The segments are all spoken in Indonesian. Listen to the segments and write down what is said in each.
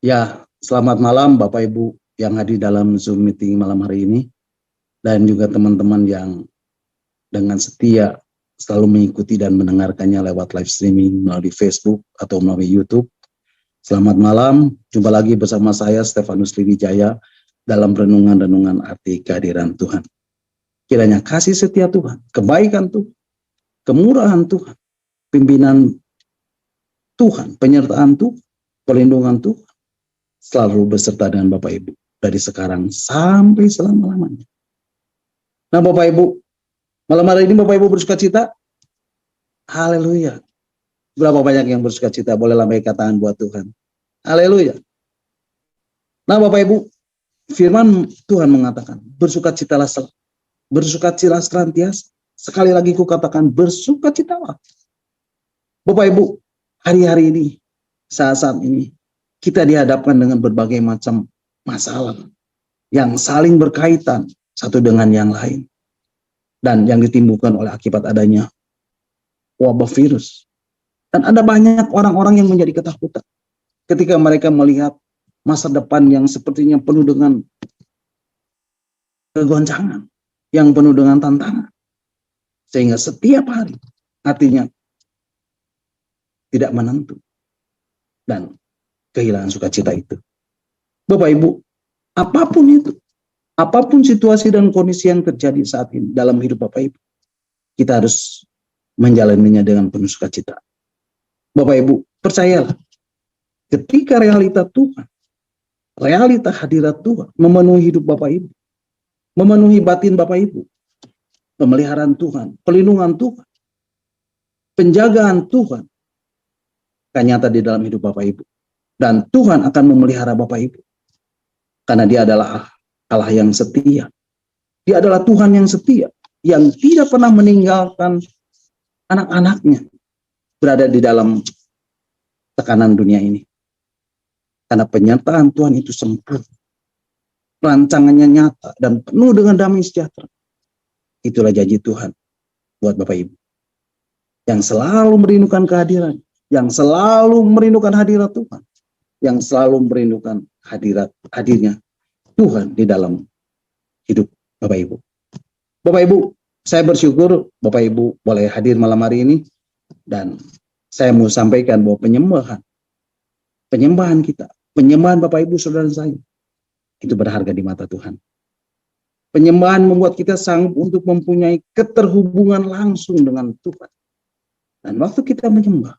Ya, selamat malam Bapak Ibu yang hadir dalam Zoom meeting malam hari ini, dan juga teman-teman yang dengan setia selalu mengikuti dan mendengarkannya lewat live streaming melalui Facebook atau melalui YouTube. Selamat malam, jumpa lagi bersama saya Stefanus Liwijaya dalam renungan-renungan arti kehadiran Tuhan. Kiranya kasih setia Tuhan, kebaikan Tuhan, kemurahan Tuhan, pimpinan Tuhan, penyertaan Tuhan, perlindungan Tuhan selalu beserta dengan Bapak Ibu dari sekarang sampai selama-lamanya. Nah Bapak Ibu, malam hari ini Bapak Ibu bersuka cita? Haleluya. Berapa banyak yang bersuka cita? Boleh lambaikan tangan buat Tuhan. Haleluya. Nah Bapak Ibu, firman Tuhan mengatakan, bersukacitalah senantiasa. Sekali lagi kukatakan, bersukacitalah. Bapak Ibu, hari-hari ini, saat-saat ini, kita dihadapkan dengan berbagai macam masalah yang saling berkaitan satu dengan yang lain, dan yang ditimbulkan oleh akibat adanya wabah virus. Dan ada banyak orang-orang yang menjadi ketakutan ketika mereka melihat masa depan yang sepertinya penuh dengan kegoncangan, yang penuh dengan tantangan, sehingga setiap hari artinya tidak menentu dan kehilangan sukacita itu. Bapak Ibu, apapun itu, apapun situasi dan kondisi yang terjadi saat ini dalam hidup Bapak Ibu, kita harus menjalaninya dengan penuh sukacita. Bapak Ibu, percayalah, ketika realita Tuhan, realita hadirat Tuhan memenuhi hidup Bapak Ibu, memenuhi batin Bapak Ibu, pemeliharaan Tuhan, pelindungan Tuhan, penjagaan Tuhan akan nyata di dalam hidup Bapak Ibu. Dan Tuhan akan memelihara Bapak Ibu. Karena Dia adalah Allah yang setia. Dia adalah Tuhan yang setia, yang tidak pernah meninggalkan anak-anaknya berada di dalam tekanan dunia ini. Karena penyertaan Tuhan itu sempurna. Rancangannya nyata dan penuh dengan damai sejahtera. Itulah janji Tuhan buat Bapak Ibu. Yang selalu merindukan kehadiran, yang selalu merindukan hadirat Tuhan, yang selalu merindukan hadirnya Tuhan di dalam hidup Bapak Ibu. Bapak Ibu, saya bersyukur Bapak Ibu boleh hadir malam hari ini, dan saya mau sampaikan bahwa penyembahan kita, penyembahan Bapak Ibu saudara saya, itu berharga di mata Tuhan. Penyembahan membuat kita sanggup untuk mempunyai keterhubungan langsung dengan Tuhan. Dan waktu kita menyembah,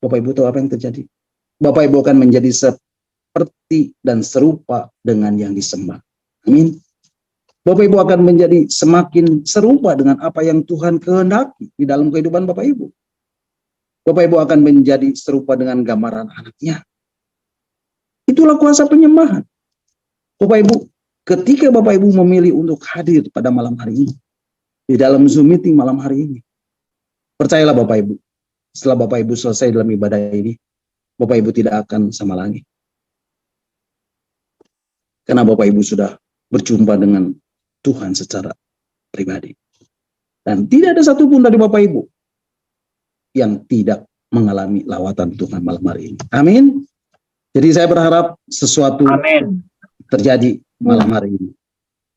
Bapak Ibu tahu apa yang terjadi? Bapak Ibu akan menjadi seperti dan serupa dengan yang disembah. Amin. Bapak Ibu akan menjadi semakin serupa dengan apa yang Tuhan kehendaki di dalam kehidupan Bapak Ibu. Bapak Ibu akan menjadi serupa dengan gambaran anaknya. Itulah kuasa penyembahan. Bapak Ibu, ketika Bapak Ibu memilih untuk hadir pada malam hari ini, di dalam Zoom meeting malam hari ini, percayalah Bapak Ibu, setelah Bapak Ibu selesai dalam ibadah ini, Bapak Ibu tidak akan sama lagi. Karena Bapak Ibu sudah berjumpa dengan Tuhan secara pribadi. Dan tidak ada satupun dari Bapak Ibu yang tidak mengalami lawatan Tuhan malam hari ini. Amin. Jadi saya berharap sesuatu terjadi malam hari ini.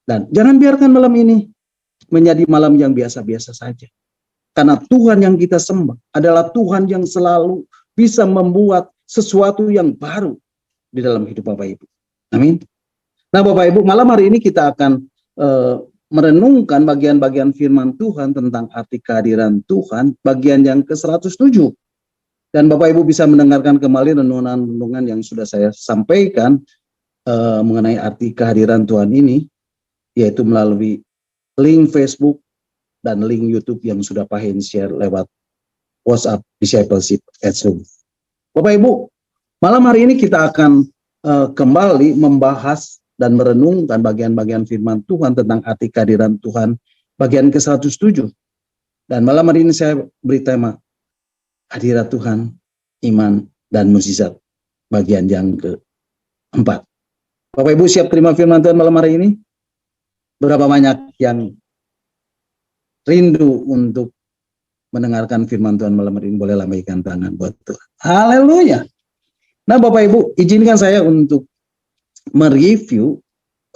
Dan jangan biarkan malam ini menjadi malam yang biasa-biasa saja. Karena Tuhan yang kita sembah adalah Tuhan yang selalu bisa membuat sesuatu yang baru di dalam hidup Bapak Ibu. Amin. Nah Bapak Ibu, malam hari ini kita akan merenungkan bagian-bagian firman Tuhan tentang arti kehadiran Tuhan, bagian yang ke-107. Dan Bapak Ibu bisa mendengarkan kembali renungan-renungan yang sudah saya sampaikan mengenai arti kehadiran Tuhan ini, yaitu melalui link Facebook dan link YouTube yang sudah Pak Hen share lewat WhatsApp Discipleship at Zoom. Bapak Ibu, malam hari ini kita akan kembali membahas dan merenungkan bagian-bagian firman Tuhan tentang arti kehadiran Tuhan, bagian ke-107. Dan malam hari ini saya beri tema hadirat Tuhan, iman, dan mukjizat, bagian yang ke-4. Bapak Ibu siap terima firman Tuhan malam hari ini? Berapa banyak yang rindu untuk mendengarkan firman Tuhan malam hari ini? Boleh lambaikan tangan buat Tuhan. Haleluya. Nah, Bapak Ibu, izinkan saya untuk mereview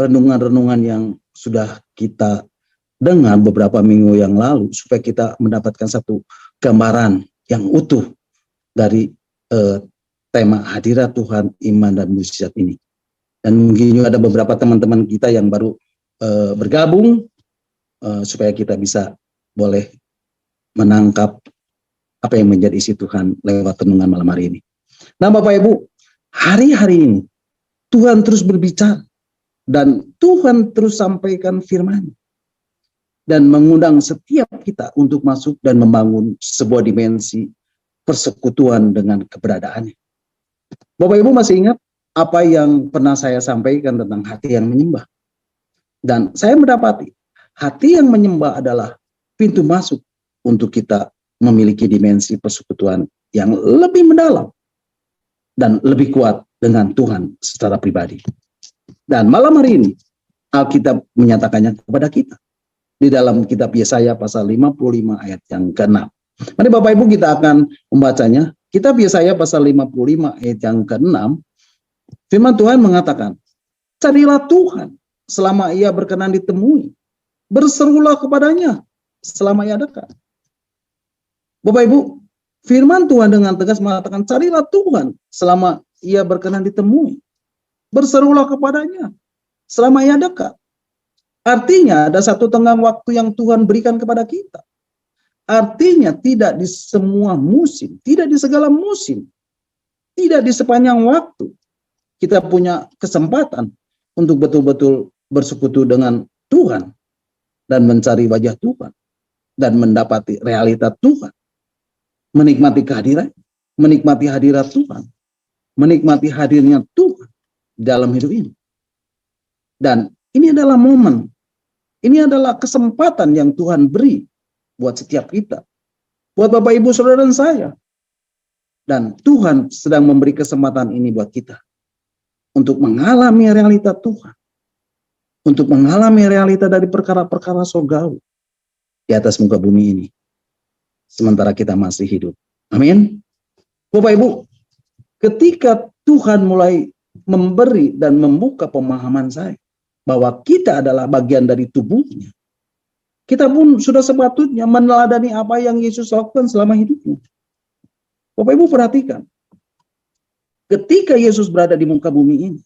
renungan-renungan yang sudah kita dengar beberapa minggu yang lalu, supaya kita mendapatkan satu gambaran yang utuh dari tema hadirat Tuhan, iman, dan mujizat ini. Dan mungkin juga ada beberapa teman-teman kita yang baru bergabung, supaya kita bisa boleh menangkap apa yang menjadi isi Tuhan lewat renungan malam hari ini. Nah, Bapak Ibu, hari-hari ini Tuhan terus berbicara dan Tuhan terus sampaikan firman dan mengundang setiap kita untuk masuk dan membangun sebuah dimensi persekutuan dengan keberadaannya. Bapak Ibu masih ingat apa yang pernah saya sampaikan tentang hati yang menyembah? Dan saya mendapati hati yang menyembah adalah pintu masuk untuk kita memiliki dimensi persekutuan yang lebih mendalam dan lebih kuat dengan Tuhan secara pribadi. Dan malam hari ini Alkitab menyatakannya kepada kita di dalam kitab Yesaya pasal 55 ayat yang ke-6. Mari Bapak Ibu kita akan membacanya. Kitab Yesaya pasal 55 ayat yang ke-6. Firman Tuhan mengatakan, "Carilah Tuhan selama ia berkenan ditemui. Berserulah kepadanya selama ia dekat." Bapak Ibu, firman Tuhan dengan tegas mengatakan, carilah Tuhan selama ia berkenan ditemui. Berserulah kepadanya selama ia dekat. Artinya ada satu tenggang waktu yang Tuhan berikan kepada kita. Artinya tidak di semua musim, tidak di segala musim, tidak di sepanjang waktu kita punya kesempatan untuk betul-betul bersekutu dengan Tuhan dan mencari wajah Tuhan dan mendapati realita Tuhan. Menikmati kehadiran, menikmati hadirat Tuhan, menikmati hadirnya Tuhan dalam hidup ini. Dan ini adalah momen, ini adalah kesempatan yang Tuhan beri buat setiap kita, buat Bapak Ibu Saudara dan saya. Dan Tuhan sedang memberi kesempatan ini buat kita untuk mengalami realita Tuhan, untuk mengalami realita dari perkara-perkara surgawi di atas muka bumi ini, sementara kita masih hidup. Amin. Bapak Ibu, ketika Tuhan mulai memberi dan membuka pemahaman saya bahwa kita adalah bagian dari tubuhnya, kita pun sudah sepatutnya meneladani apa yang Yesus lakukan selama hidupnya. Bapak Ibu perhatikan, ketika Yesus berada di muka bumi ini,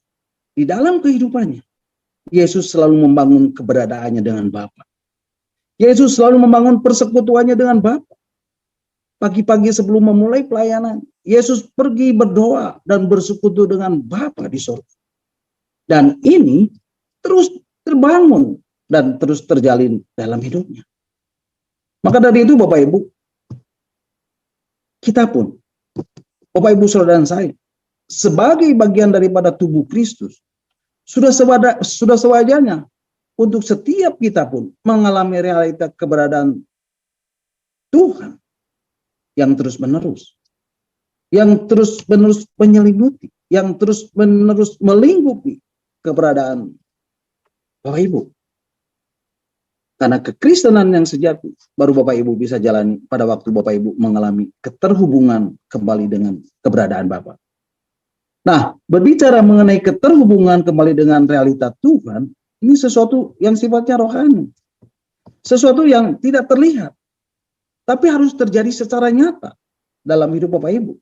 di dalam kehidupannya, Yesus selalu membangun keberadaannya dengan Bapa. Yesus selalu membangun persekutuannya dengan Bapa. Pagi-pagi sebelum memulai pelayanan, Yesus pergi berdoa dan bersekutu dengan Bapa di surga. Dan ini terus terbangun dan terus terjalin dalam hidupnya. Maka dari itu Bapak Ibu, kita pun, Bapak Ibu Saudara dan saya, sebagai bagian daripada tubuh Kristus, sudah sewajarnya untuk setiap kita pun mengalami realita keberadaan Tuhan yang terus-menerus, yang terus-menerus menyelimuti, yang terus-menerus melingkupi keberadaan Bapak Ibu. Karena kekristenan yang sejati baru Bapak Ibu bisa jalani pada waktu Bapak Ibu mengalami keterhubungan kembali dengan keberadaan Bapa. Nah, berbicara mengenai keterhubungan kembali dengan realita Tuhan, ini sesuatu yang sifatnya rohani. Sesuatu yang tidak terlihat, tapi harus terjadi secara nyata dalam hidup Bapak Ibu.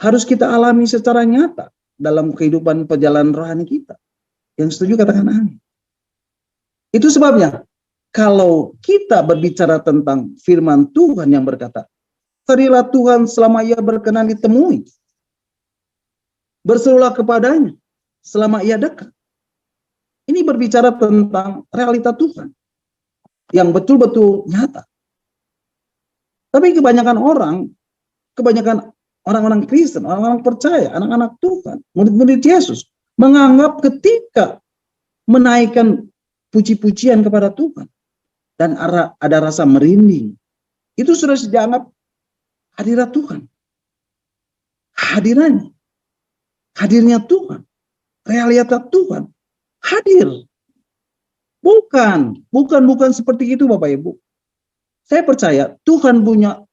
Harus kita alami secara nyata dalam kehidupan perjalanan rohani kita. Yang setuju katakan amin. Itu sebabnya kalau kita berbicara tentang firman Tuhan yang berkata, carilah Tuhan selama ia berkenan ditemui. Berserulah kepadanya selama ia dekat. Ini berbicara tentang realita Tuhan yang betul-betul nyata. Tapi kebanyakan orang-orang Kristen, orang-orang percaya, anak-anak Tuhan, murid-murid Yesus, menganggap ketika menaikkan puji-pujian kepada Tuhan dan ada rasa merinding, itu sudah dianggap hadirat Tuhan. Hadirnya Tuhan, realita Tuhan hadir. Bukan seperti itu Bapak Ibu. Saya percaya Tuhan punya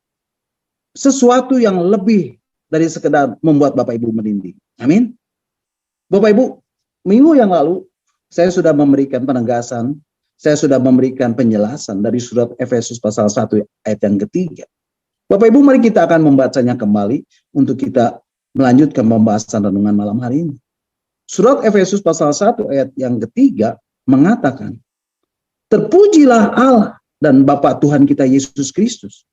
sesuatu yang lebih dari sekedar membuat Bapak Ibu merinding. Amin. Bapak Ibu, minggu yang lalu saya sudah memberikan penegasan, saya sudah memberikan penjelasan dari surat Efesus pasal 1 ayat yang ketiga. Bapak Ibu, mari kita akan membacanya kembali untuk kita melanjutkan pembahasan renungan malam hari ini. Surat Efesus pasal 1 ayat yang ketiga mengatakan, terpujilah Allah dan Bapa Tuhan kita Yesus Kristus,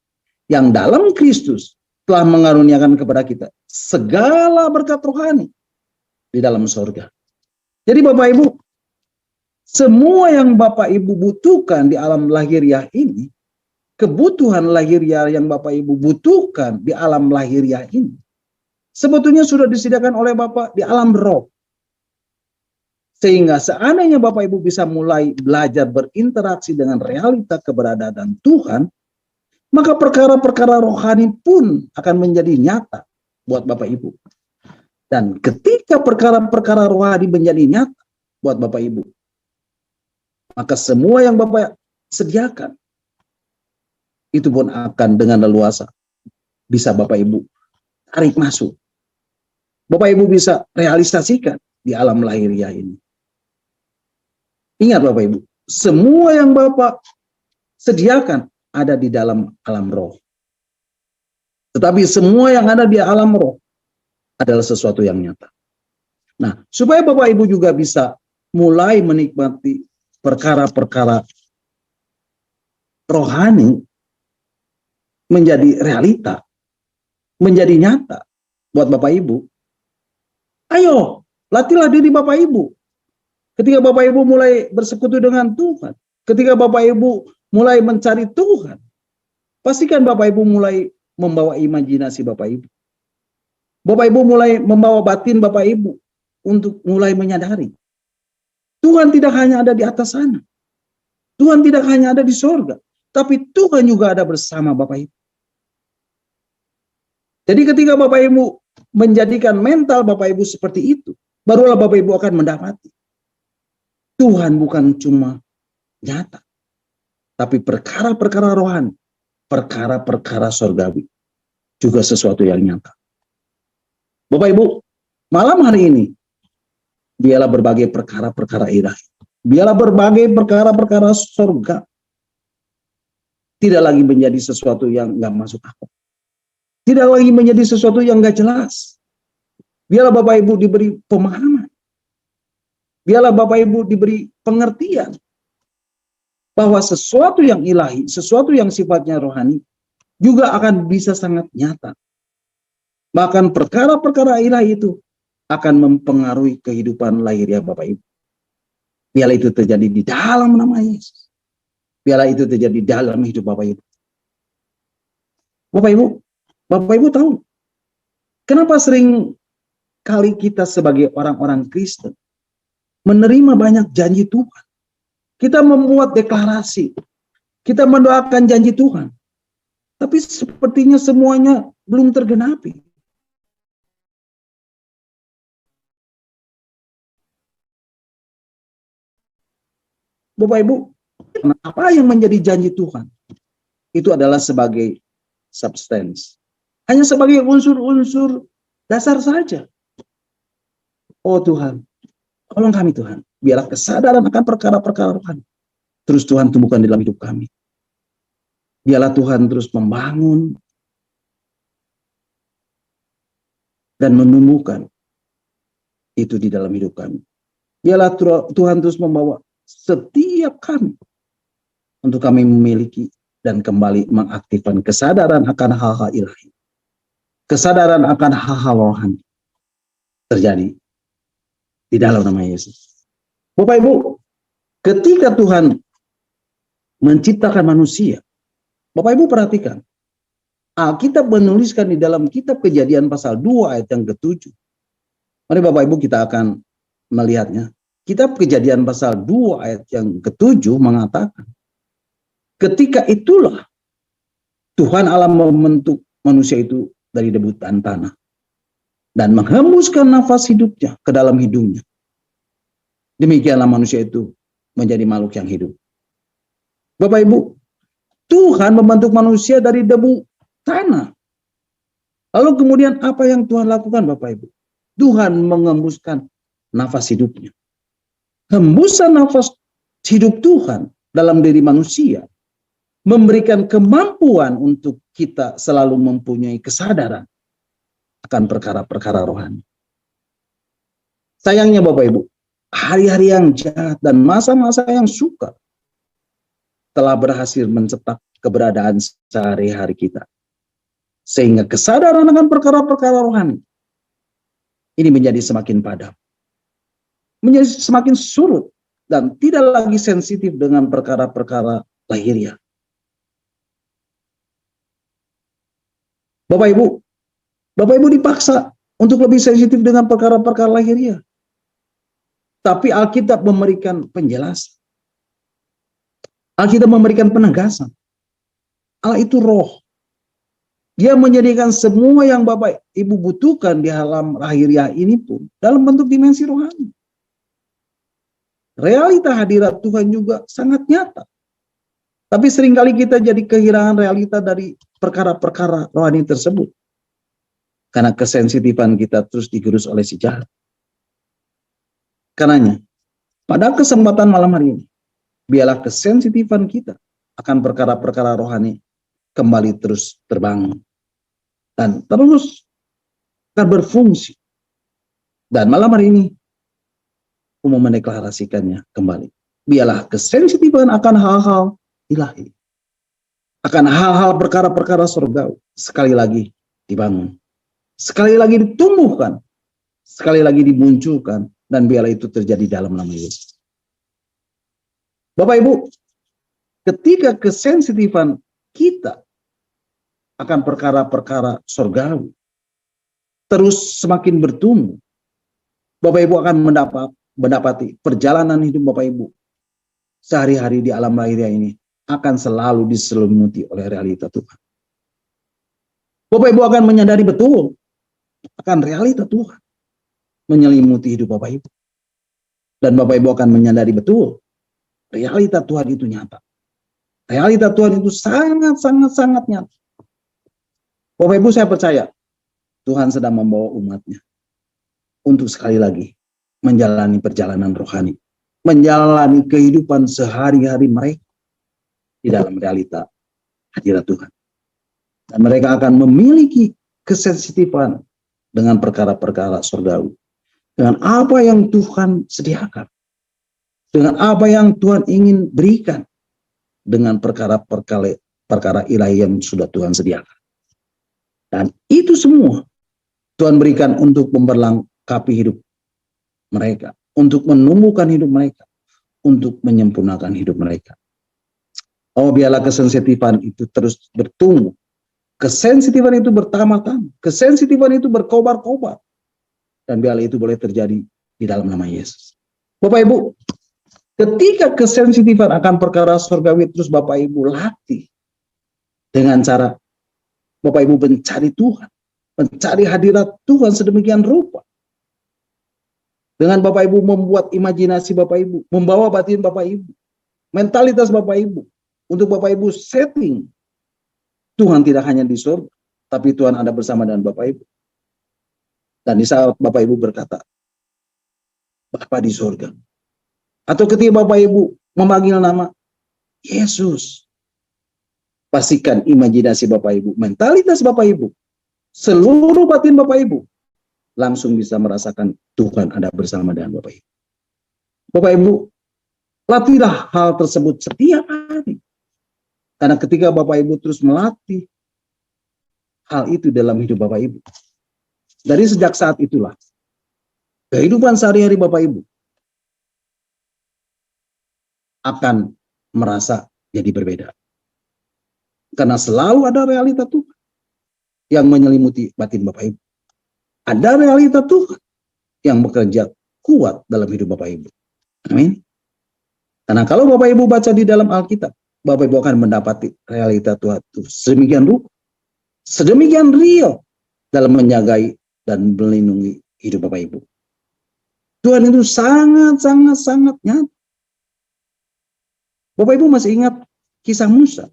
yang dalam Kristus telah mengaruniakan kepada kita segala berkat rohani di dalam surga. Jadi Bapak Ibu, semua yang Bapak Ibu butuhkan di alam lahiriah ini, kebutuhan lahiriah yang Bapak Ibu butuhkan di alam lahiriah ini, sebetulnya sudah disediakan oleh Bapak di alam roh. Sehingga seandainya Bapak Ibu bisa mulai belajar berinteraksi dengan realita keberadaan Tuhan, maka perkara-perkara rohani pun akan menjadi nyata buat Bapak Ibu. Dan ketika perkara-perkara rohani menjadi nyata buat Bapak Ibu, maka semua yang Bapak sediakan, itu pun akan dengan leluasa bisa Bapak Ibu tarik masuk. Bapak Ibu bisa realisasikan di alam lahiriah ini. Ingat Bapak Ibu, semua yang Bapak sediakan ada di dalam alam roh. Tetapi semua yang ada di alam roh adalah sesuatu yang nyata. Nah, supaya Bapak Ibu juga bisa mulai menikmati perkara-perkara rohani menjadi realita, menjadi nyata buat Bapak Ibu. Ayo, latihlah diri Bapak Ibu. Ketika Bapak Ibu mulai bersekutu dengan Tuhan, ketika Bapak Ibu mulai mencari Tuhan, pastikan Bapak Ibu mulai membawa imajinasi Bapak Ibu. Bapak Ibu mulai membawa batin Bapak Ibu untuk mulai menyadari Tuhan tidak hanya ada di atas sana. Tuhan tidak hanya ada di sorga, tapi Tuhan juga ada bersama Bapak Ibu. Jadi ketika Bapak Ibu menjadikan mental Bapak Ibu seperti itu, barulah Bapak Ibu akan mendapati Tuhan bukan cuma nyata, tapi perkara-perkara rohani, perkara-perkara sorgawi, juga sesuatu yang nyata. Bapak Ibu, malam hari ini, biarlah berbagai perkara-perkara ilahi, biarlah berbagai perkara-perkara sorga, tidak lagi menjadi sesuatu yang nggak masuk akal, tidak lagi menjadi sesuatu yang nggak jelas. Biarlah Bapak Ibu diberi pemahaman, biarlah Bapak Ibu diberi pengertian, bahwa sesuatu yang ilahi, sesuatu yang sifatnya rohani, juga akan bisa sangat nyata. Bahkan perkara-perkara ilahi itu akan mempengaruhi kehidupan lahiriah Bapak Ibu. Biarlah itu terjadi di dalam nama Yesus. Biarlah itu terjadi di dalam hidup Bapak Ibu. Bapak Ibu tahu, kenapa sering kali kita sebagai orang-orang Kristen menerima banyak janji Tuhan. Kita membuat deklarasi, kita mendoakan janji Tuhan, tapi sepertinya semuanya belum tergenapi. Bapak Ibu, apa yang menjadi janji Tuhan? Itu adalah sebagai substance. Hanya sebagai unsur-unsur dasar saja. Oh Tuhan, tolong kami Tuhan. Biarlah kesadaran akan perkara-perkara rohani terus Tuhan tumbuhkan dalam hidup kami. Biarlah Tuhan terus membangun dan menumbuhkan itu di dalam hidup kami. Biarlah Tuhan terus membawa setiap kami untuk kami memiliki dan kembali mengaktifkan kesadaran akan hal-hal ilahi, kesadaran akan hal-hal rohani terjadi di dalam nama Yesus. Bapak Ibu, ketika Tuhan menciptakan manusia, Bapak Ibu perhatikan, Alkitab menuliskan di dalam kitab Kejadian pasal 2 ayat yang ke-7. Mari Bapak Ibu kita akan melihatnya. Kitab Kejadian pasal 2 ayat yang ke-7 mengatakan, ketika itulah Tuhan Allah membentuk manusia itu dari debu dan tanah dan menghembuskan nafas hidupnya ke dalam hidungnya. Demikianlah manusia itu menjadi makhluk yang hidup. Bapak Ibu, Tuhan membentuk manusia dari debu tanah. Lalu kemudian apa yang Tuhan lakukan Bapak Ibu? Tuhan mengembuskan nafas hidupnya. Hembusan nafas hidup Tuhan dalam diri manusia memberikan kemampuan untuk kita selalu mempunyai kesadaran akan perkara-perkara rohani. Sayangnya Bapak Ibu, hari-hari yang jahat dan masa-masa yang sukar telah berhasil mencetak keberadaan sehari-hari kita. Sehingga kesadaran akan perkara-perkara rohani ini menjadi semakin padam, menjadi semakin surut, dan tidak lagi sensitif dengan perkara-perkara lahiriah. Bapak Ibu dipaksa untuk lebih sensitif dengan perkara-perkara lahiriah. Tapi Alkitab memberikan penjelasan. Alkitab memberikan penegasan. Allah itu roh. Dia menjadikan semua yang Bapak Ibu butuhkan di alam lahiriah ini pun dalam bentuk dimensi rohani. Realita hadirat Tuhan juga sangat nyata. Tapi seringkali kita jadi kehilangan realita dari perkara-perkara rohani tersebut. Karena kesensitifan kita terus digerus oleh si jahat. Karenanya, pada kesempatan malam hari ini, biarlah kesensitifan kita akan perkara-perkara rohani kembali terus terbangun. Dan terus akan berfungsi. Dan malam hari ini, umum mendeklarasikannya kembali. Biarlah kesensitifan akan hal-hal ilahi. Akan hal-hal perkara-perkara surgawi sekali lagi dibangun. Sekali lagi ditumbuhkan. Sekali lagi dimunculkan. Dan biarlah itu terjadi dalam nama Yesus. Bapak Ibu, ketika kesensitifan kita akan perkara-perkara surgawi terus semakin bertumbuh, Bapak Ibu akan mendapati perjalanan hidup Bapak Ibu sehari-hari di alam lahiriah ini akan selalu diselimuti oleh realita Tuhan. Bapak Ibu akan menyadari betul akan realita Tuhan menyelimuti hidup Bapak Ibu. Dan Bapak Ibu akan menyadari betul realita Tuhan itu nyata. Realita Tuhan itu sangat nyata. Bapak Ibu, saya percaya Tuhan sedang membawa umatnya untuk sekali lagi menjalani perjalanan rohani, menjalani kehidupan sehari-hari mereka di dalam realita hadirat Tuhan. Dan mereka akan memiliki kesensitifan dengan perkara-perkara surgawi, dengan apa yang Tuhan sediakan, dengan apa yang Tuhan ingin berikan, dengan perkara ilahi yang sudah Tuhan sediakan. Dan itu semua Tuhan berikan untuk memperlengkapi hidup mereka, untuk menumbuhkan hidup mereka, untuk menyempurnakan hidup mereka. Oh, biarlah kesensitifan itu terus bertumbuh. Kesensitifan itu bertambah-tambah. Kesensitifan itu berkobar-kobar. Dan biarlah itu boleh terjadi di dalam nama Yesus. Bapak Ibu, ketika kesensitifan akan perkara surgawi terus Bapak Ibu latih dengan cara Bapak Ibu mencari Tuhan, mencari hadirat Tuhan sedemikian rupa. Dengan Bapak Ibu membuat imajinasi Bapak Ibu, membawa batin Bapak Ibu, mentalitas Bapak Ibu, untuk Bapak Ibu setting. Tuhan tidak hanya di surga, tapi Tuhan ada bersama dengan Bapak Ibu. Dan di saat Bapak Ibu berkata, Bapa di surga. Atau ketika Bapak Ibu memanggil nama Yesus, pastikan imajinasi Bapak Ibu, mentalitas Bapak Ibu, seluruh batin Bapak Ibu langsung bisa merasakan Tuhan ada bersama dengan Bapak Ibu. Bapak Ibu, latihlah hal tersebut setiap hari. Karena ketika Bapak Ibu terus melatih hal itu dalam hidup Bapak Ibu, dari sejak saat itulah kehidupan sehari-hari Bapak Ibu akan merasa jadi berbeda. Karena selalu ada realita Tuhan yang menyelimuti batin Bapak Ibu. Ada realita Tuhan yang bekerja kuat dalam hidup Bapak Ibu. Amin. Karena kalau Bapak Ibu baca di dalam Alkitab, Bapak Ibu akan mendapati realita Tuhan itu sedemikian rupa, sedemikian real dalam menjagai dan melindungi hidup Bapak Ibu. Tuhan itu sangat nyata. Bapak Ibu masih ingat kisah Musa?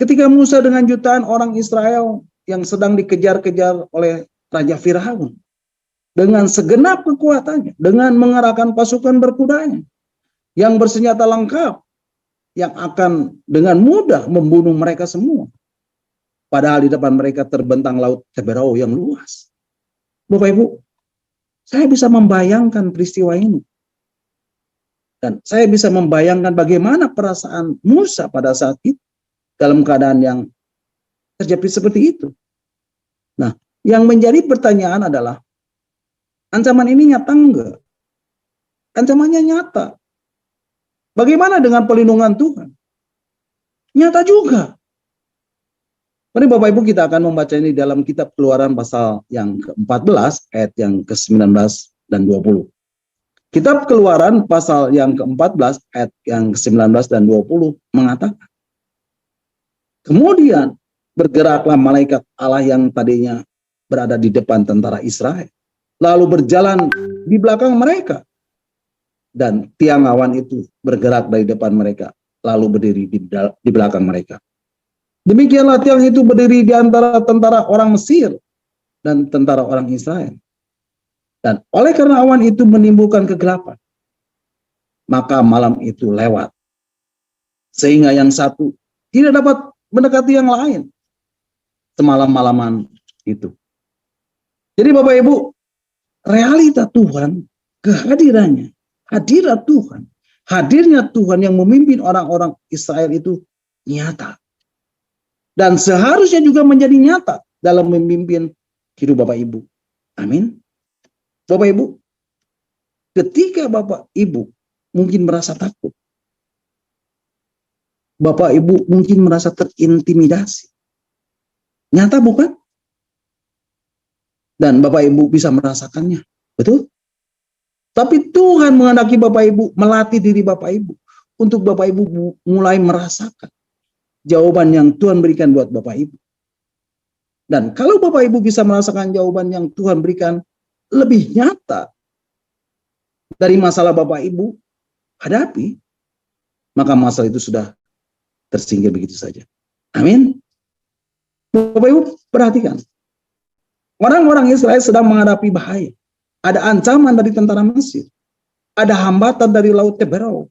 Ketika Musa dengan jutaan orang Israel yang sedang dikejar-kejar oleh Raja Firaun dengan segenap kekuatannya, dengan mengerahkan pasukan berkudanya yang bersenjata lengkap, yang akan dengan mudah membunuh mereka semua. Padahal di depan mereka terbentang laut Teberau yang luas. Bapak Ibu, saya bisa membayangkan peristiwa ini. Dan saya bisa membayangkan bagaimana perasaan Musa pada saat itu dalam keadaan yang terjepit seperti itu. Nah, yang menjadi pertanyaan adalah, ancaman ini nyata enggak? Ancamannya nyata. Bagaimana dengan perlindungan Tuhan? Nyata juga. Mari Bapak Ibu, kita akan membaca ini dalam kitab Keluaran pasal yang ke-14 ayat yang ke-19 dan 20. Kitab Keluaran pasal yang ke-14 ayat yang ke-19 dan 20 mengatakan, kemudian bergeraklah malaikat Allah yang tadinya berada di depan tentara Israel, lalu berjalan di belakang mereka, dan tiang awan itu bergerak dari depan mereka, lalu berdiri di belakang mereka. Demikianlah tiang itu berdiri di antara tentara orang Mesir dan tentara orang Israel. Dan oleh karena awan itu menimbulkan kegelapan, maka malam itu lewat, sehingga yang satu tidak dapat mendekati yang lain semalam-malaman itu. Jadi Bapak Ibu, realita Tuhan, kehadirannya, hadirat Tuhan, hadirnya Tuhan yang memimpin orang-orang Israel itu nyata. Dan seharusnya juga menjadi nyata dalam memimpin hidup Bapak Ibu. Amin. Bapak Ibu, ketika Bapak Ibu mungkin merasa takut, Bapak Ibu mungkin merasa terintimidasi. Nyata bukan? Dan Bapak Ibu bisa merasakannya. Betul? Tapi Tuhan menghendaki Bapak Ibu melatih diri Bapak Ibu untuk Bapak Ibu mulai merasakan jawaban yang Tuhan berikan buat Bapak Ibu. Dan kalau Bapak Ibu bisa merasakan jawaban yang Tuhan berikan lebih nyata dari masalah Bapak Ibu hadapi, maka masalah itu sudah tersingkir begitu saja. Amin. Bapak Ibu perhatikan, orang-orang Israel sedang menghadapi bahaya. Ada ancaman dari tentara Mesir, ada hambatan dari laut Teberau,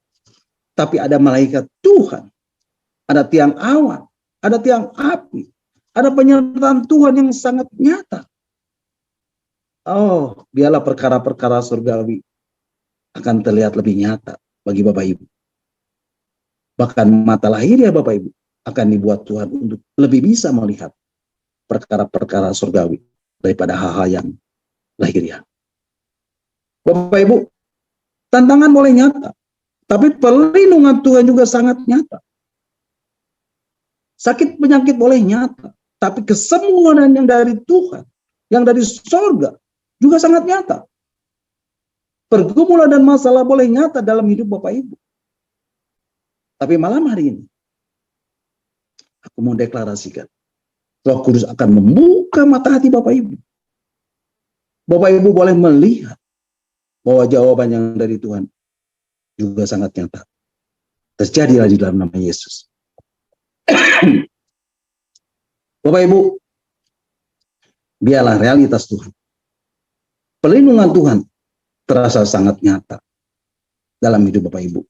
tapi ada malaikat Tuhan, ada tiang awan, ada tiang api, ada penyertaan Tuhan yang sangat nyata. Oh, biarlah perkara-perkara surgawi akan terlihat lebih nyata bagi Bapak Ibu. Bahkan mata lahiriah Bapak Ibu akan dibuat Tuhan untuk lebih bisa melihat perkara-perkara surgawi daripada hal-hal yang lahiriah. Bapak Ibu, tantangan boleh nyata, tapi perlindungan Tuhan juga sangat nyata. Sakit penyakit boleh nyata, tapi kesembuhan yang dari Tuhan, yang dari surga juga sangat nyata. Pergumulan dan masalah boleh nyata dalam hidup Bapak Ibu. Tapi malam hari ini, aku mau deklarasikan, Roh Kudus akan membuka mata hati Bapak Ibu. Bapak Ibu boleh melihat bahwa jawaban yang dari Tuhan juga sangat nyata. Terjadilah di dalam nama Yesus. Bapak Ibu, biarlah realitas Tuhan, perlindungan Tuhan terasa sangat nyata dalam hidup Bapak Ibu.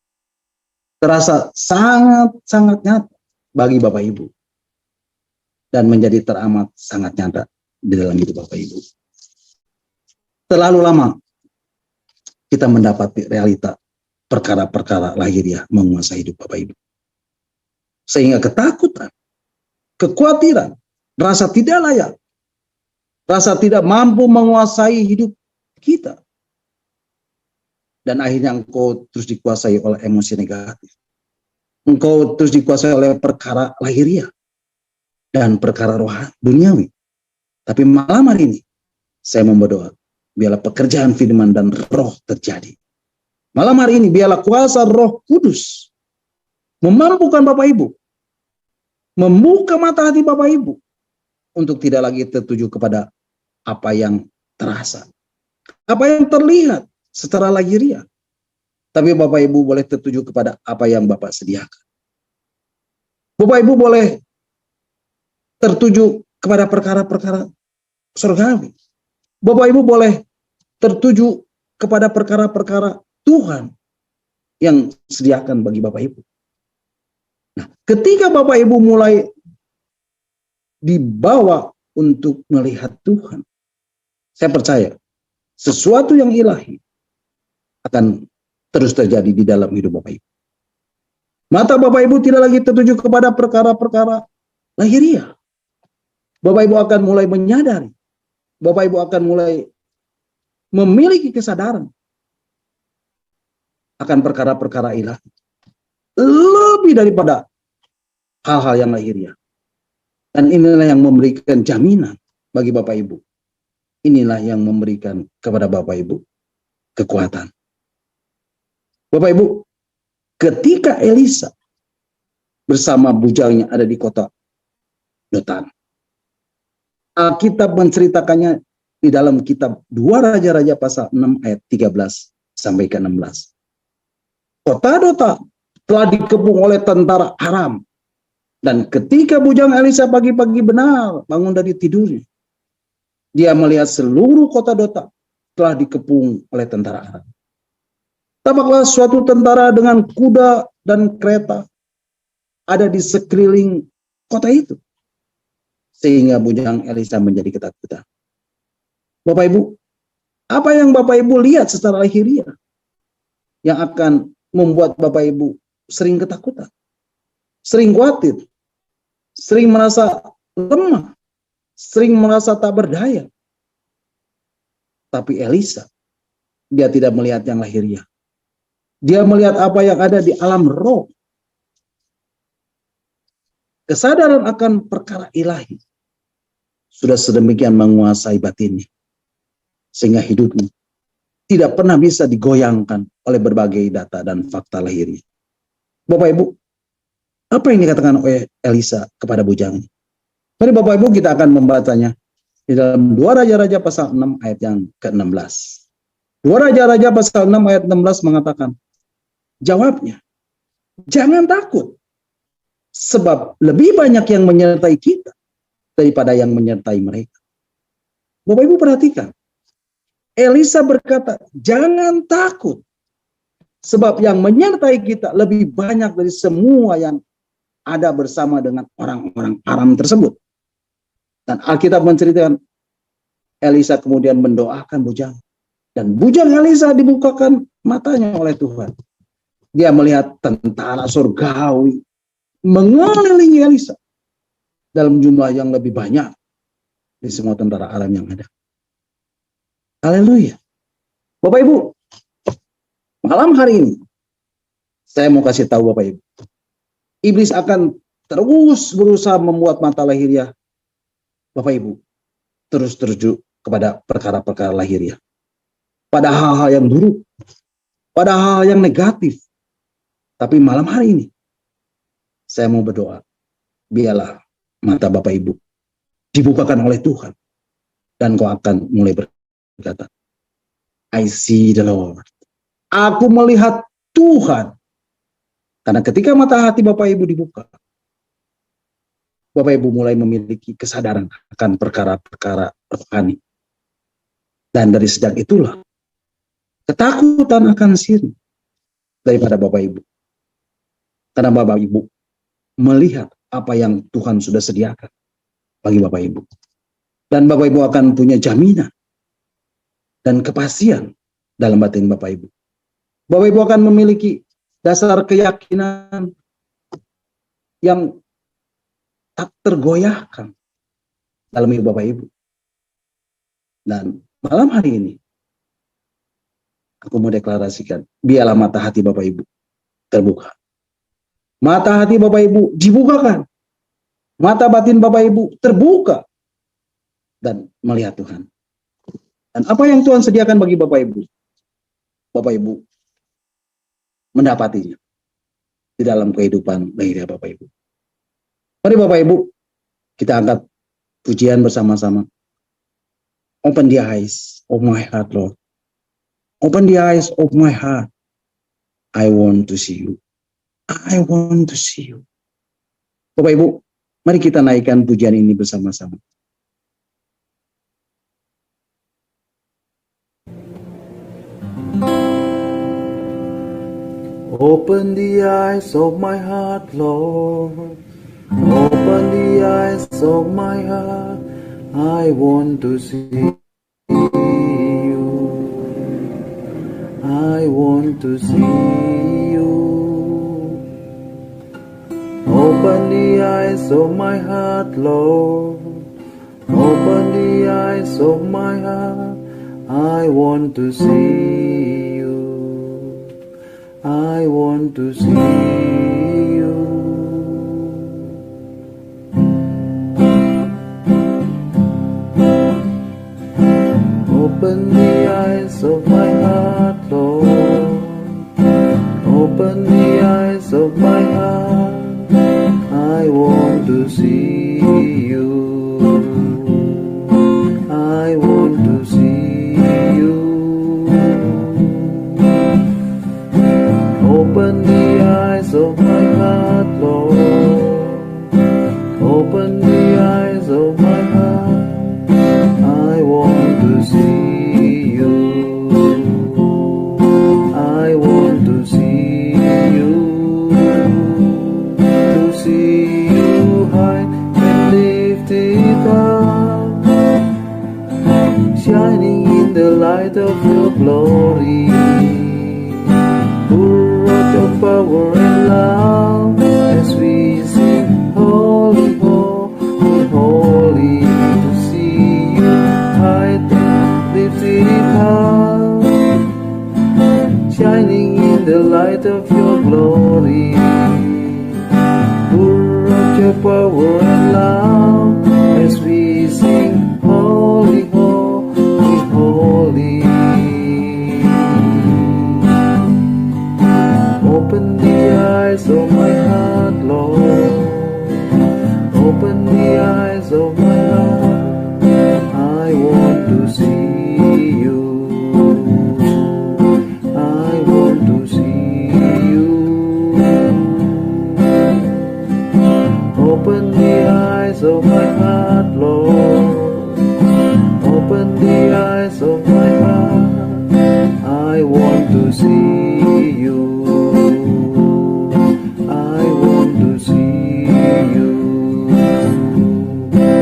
Terasa sangat-sangat nyata bagi Bapak Ibu. Dan menjadi teramat sangat nyata di dalam hidup Bapak Ibu. Terlalu lama kita mendapati realita perkara-perkara lahiriah menguasai hidup Bapak Ibu. Sehingga ketakutan, kekhawatiran, rasa tidak layak, rasa tidak mampu menguasai hidup kita. Dan akhirnya engkau terus dikuasai oleh emosi negatif. Engkau terus dikuasai oleh perkara lahiriah dan perkara rohani duniawi. Tapi malam hari ini saya mau berdoa, biarlah pekerjaan firman dan roh terjadi. Malam hari ini biarlah kuasa Roh Kudus memampukan Bapak Ibu, membuka mata hati Bapak Ibu untuk tidak lagi tertuju kepada apa yang terasa, apa yang terlihat secara lahiriah. Tapi Bapak Ibu boleh tertuju kepada apa yang Bapak sediakan. Bapak Ibu boleh tertuju kepada perkara-perkara surgawi. Bapak Ibu boleh tertuju kepada perkara-perkara Tuhan yang sediakan bagi Bapak Ibu. Nah, ketika Bapak Ibu mulai dibawa untuk melihat Tuhan, saya percaya sesuatu yang ilahi akan terus terjadi di dalam hidup Bapak Ibu. Mata Bapak Ibu tidak lagi tertuju kepada perkara-perkara lahiriah. Bapak Ibu akan mulai menyadari, Bapak Ibu akan mulai memiliki kesadaran akan perkara-perkara ilahi lebih daripada hal-hal yang lahiriah. Dan inilah yang memberikan jaminan bagi Bapak Ibu. Inilah yang memberikan kepada Bapak Ibu kekuatan. Bapak Ibu, ketika Elisa bersama bujangnya ada di kota Dotan, Alkitab menceritakannya di dalam kitab 2 Raja-Raja pasal 6 ayat 13 sampai ke 16. Kota Dotan telah dikepung oleh tentara Aram. Dan ketika bujang Elisa pagi-pagi benar bangun dari tidurnya, dia melihat seluruh kota Dotan telah dikepung oleh tentara Aram. Tampaklah suatu tentara dengan kuda dan kereta ada di sekeliling kota itu, sehingga bujang Elisa menjadi ketakutan. Bapak Ibu, apa yang Bapak Ibu lihat secara lahiriah yang akan membuat Bapak Ibu sering ketakutan, sering khawatir, sering merasa lemah, sering merasa tak berdaya? Tapi Elisa, dia tidak melihat yang lahiriah. Dia melihat apa yang ada di alam roh. Kesadaran akan perkara ilahi sudah sedemikian menguasai batinnya, sehingga hidupnya tidak pernah bisa digoyangkan oleh berbagai data dan fakta lahiriah. Bapak Ibu, apa yang dikatakan oleh Elisa kepada bujangnya? Mari Bapak Ibu kita akan membacanya di dalam 2 Raja-Raja pasal 6 ayat yang ke-16. 2 Raja-Raja pasal 6 ayat 16 mengatakan, jawabnya, jangan takut, sebab lebih banyak yang menyertai kita daripada yang menyertai mereka. Bapak Ibu perhatikan, Elisa berkata, jangan takut, sebab yang menyertai kita lebih banyak dari semua yang ada bersama dengan orang-orang Aram tersebut. Dan Alkitab menceritakan, Elisa kemudian mendoakan bujang. Dan bujang Elisa dibukakan matanya oleh Tuhan. Dia melihat tentara surgawi mengelilingi Elisa dalam jumlah yang lebih banyak dari semua tentara Aram yang ada. Haleluya. Bapak Ibu, malam hari ini saya mau kasih tahu Bapak Ibu, iblis akan terus berusaha membuat mata lahiriah Bapak Ibu terus tertuju kepada perkara-perkara lahiriah, pada hal-hal yang buruk, pada hal yang negatif. Tapi malam hari ini saya mau berdoa, biarlah mata Bapak Ibu dibukakan oleh Tuhan, dan kau akan mulai berkata, I see the Lord. Aku melihat Tuhan. Karena ketika mata hati Bapak Ibu dibuka, Bapak Ibu mulai memiliki kesadaran akan perkara-perkara rohani. Dan dari sejak itulah, ketakutan akan sirna daripada Bapak Ibu. Karena Bapak Ibu melihat apa yang Tuhan sudah sediakan bagi Bapak Ibu. Dan Bapak Ibu akan punya jaminan dan kepastian dalam batin Bapak Ibu. Bapak Ibu akan memiliki dasar keyakinan yang tak tergoyahkan dalam hidup Bapak Ibu. Dan malam hari ini, aku mau deklarasikan, biarlah mata hati Bapak Ibu terbuka. Mata hati Bapak Ibu dibukakan. Mata batin Bapak Ibu terbuka. Dan melihat Tuhan. Dan apa yang Tuhan sediakan bagi Bapak Ibu, Bapak Ibu mendapatinya di dalam kehidupan lahiriah Bapak Ibu. Mari Bapak Ibu, kita angkat pujian bersama-sama. Open the eyes of my heart, Lord. Open the eyes of my heart. I want to see you. I want to see you. Bapak Ibu, mari kita naikkan pujian ini bersama-sama. Open the eyes of my heart, Lord. Open the eyes of my heart. I want to see you. I want to see you. Open the eyes of my heart, Lord. Open the eyes of my heart. I want to see you. I want to see you. Open the eyes of my heart, Lord. Open the eyes of my heart. I want to see you. I want to see you. Open the eyes of my heart, Lord. Open the eyes of my heart. I want to see you. I want to see you. To see you high and lifted up, shining in the light of your glory. Pour out your power and love as we sing, holy, holy, holy. To see you high and lifted up, shining in the light of your glory. Pour out your power and love as we sing, holy, holy, holy. Open the eyes of my heart, Lord. Open the eyes of my heart. I want to see you. I want to see you. Open the eyes of my heart, Lord. Open the eyes of my heart. I want to see you. I want to see you.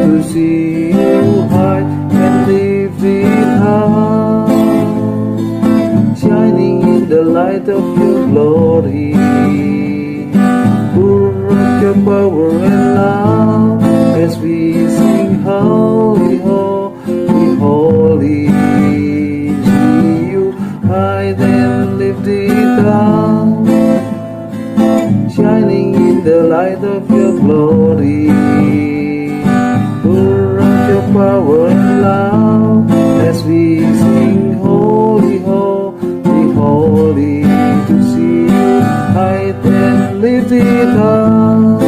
To see you high and lifted up, shining in the light of your glory. Pour out your power and love as we sing, holy, holy, holy. See you high and lifted up, shining in the light of your glory. Pour out your power and love as we sing, holy, holy, holy. To see you high and lifted up,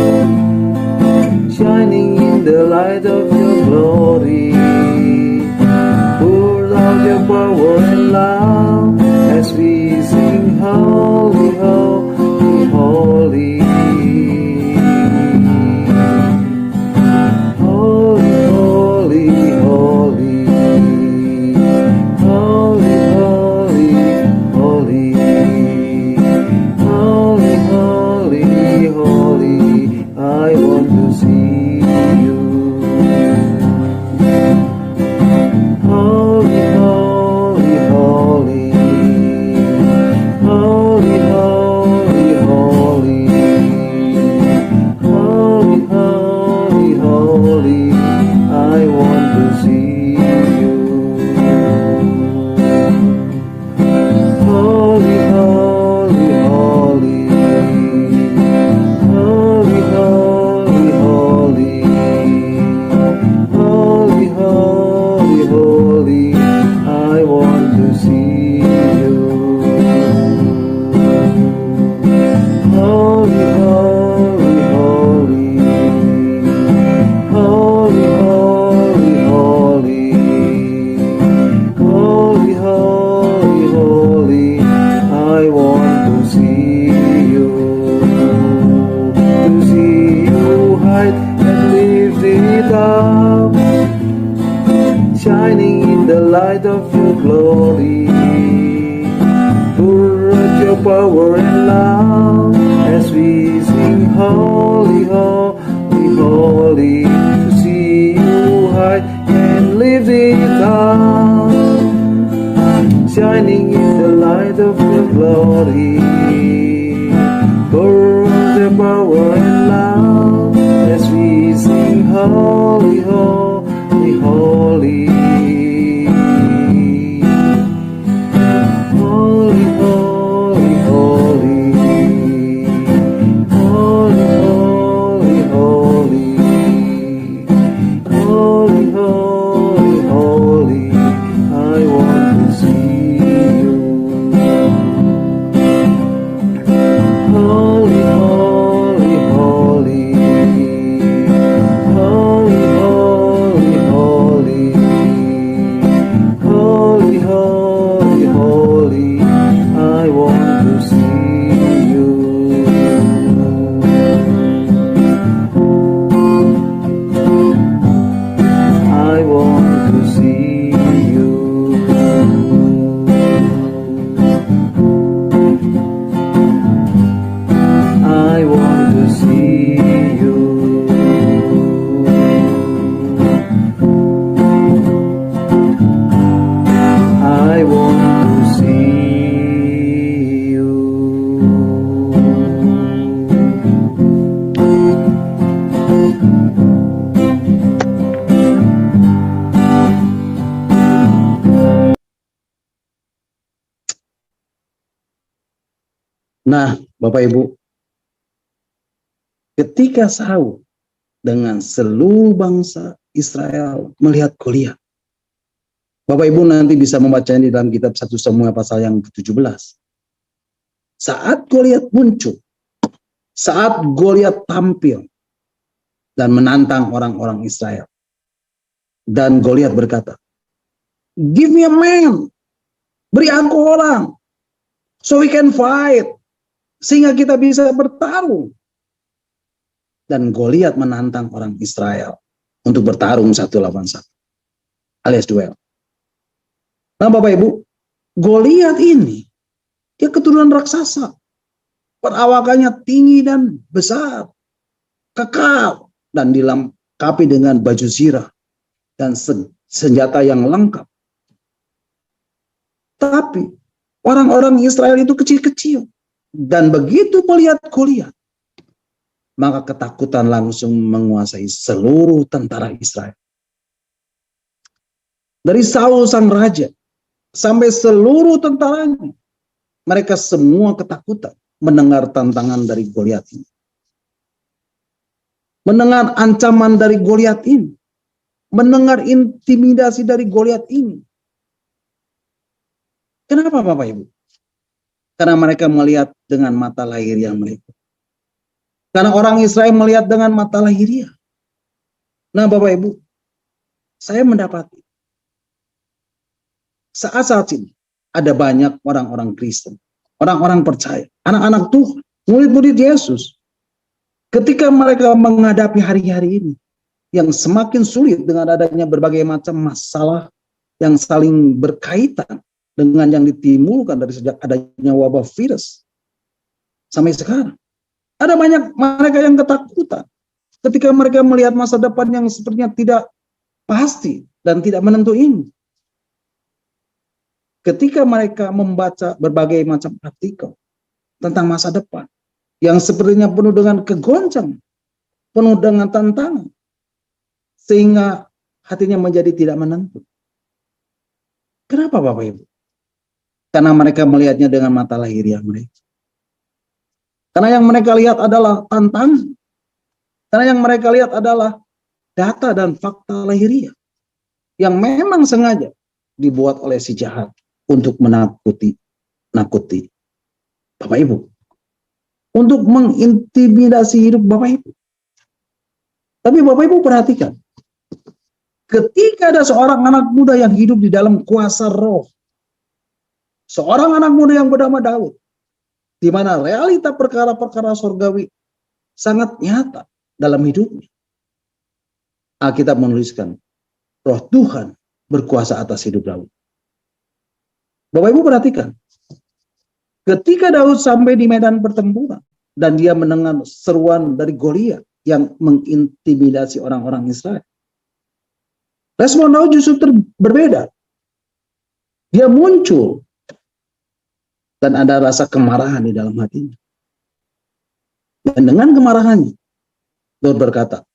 shining in the light of your glory. Pour out your power and love as we sing, holy, holy, holy. Shining in the light of your glory, pour out your power and love as we sing holy, holy, holy, to see you high and lifted up, shining in the light of your glory. Pour your power and love as we sing holy, holy, holy. Holy, holy, holy. Holy, holy, holy. Holy, holy, holy. I want to see you. Holy, holy, holy. Holy, holy, holy. Holy, holy, holy. I want to see you. I want to see you. I want to see you. I want to see you. Nah, Bapak Ibu, ketika Saul dengan seluruh bangsa Israel melihat Goliat, Bapak Ibu nanti bisa membacanya di dalam kitab 1 Samuel pasal yang ke-17. Saat Goliat muncul, saat Goliat tampil dan menantang orang-orang Israel, dan Goliat berkata, "Give me a man, beri aku orang, so we can fight, sehingga kita bisa bertarung." Dan Goliat menantang orang Israel untuk bertarung 1 lawan 1, alias duel. Nah Bapak Ibu, Goliat ini dia keturunan raksasa, perawakannya tinggi dan besar, kekal, dan dilengkapi dengan baju zirah dan senjata yang lengkap. Tapi orang-orang Israel itu kecil-kecil, dan begitu melihat Goliat, maka ketakutan langsung menguasai seluruh tentara Israel. Dari Saul sang raja sampai seluruh tentaranya, mereka semua ketakutan mendengar tantangan dari Goliat ini. Mendengar ancaman dari Goliat ini. Mendengar intimidasi dari Goliat ini. Kenapa Bapak Ibu? Karena mereka melihat dengan mata lahiriah mereka. Karena orang Israel melihat dengan mata lahiriah. Nah Bapak Ibu, saya mendapati saat-saat ini ada banyak orang-orang Kristen, orang-orang percaya, anak-anak Tuhan, murid-murid Yesus. Ketika mereka menghadapi hari-hari ini yang semakin sulit dengan adanya berbagai macam masalah yang saling berkaitan dengan yang ditimbulkan dari sejak adanya wabah virus sampai sekarang. Ada banyak mereka yang ketakutan ketika mereka melihat masa depan yang sepertinya tidak pasti dan tidak menentu ini. Ketika mereka membaca berbagai macam artikel tentang masa depan yang sepertinya penuh dengan kegoncangan, penuh dengan tantangan, sehingga hatinya menjadi tidak menentu. Kenapa Bapak Ibu? Karena mereka melihatnya dengan mata lahiriah mereka. Karena yang mereka lihat adalah tantangan. Karena yang mereka lihat adalah data dan fakta lahiriah yang memang sengaja dibuat oleh si jahat untuk nakuti Bapak Ibu, untuk mengintimidasi hidup Bapak Ibu. Tapi Bapak Ibu perhatikan, ketika ada seorang anak muda yang hidup di dalam kuasa roh, seorang anak muda yang bernama Daud, di mana realita perkara-perkara surgawi sangat nyata dalam hidupnya. Alkitab menuliskan, Roh Tuhan berkuasa atas hidup Daud. Bapak Ibu perhatikan, Ketika Daud sampai di medan pertempuran dan dia mendengar seruan dari Goliat yang mengintimidasi orang-orang Israel, respon Daud justru berbeda. Dia muncul dan ada rasa kemarahan di dalam hatinya. Dan dengan kemarahannya, Daud berkata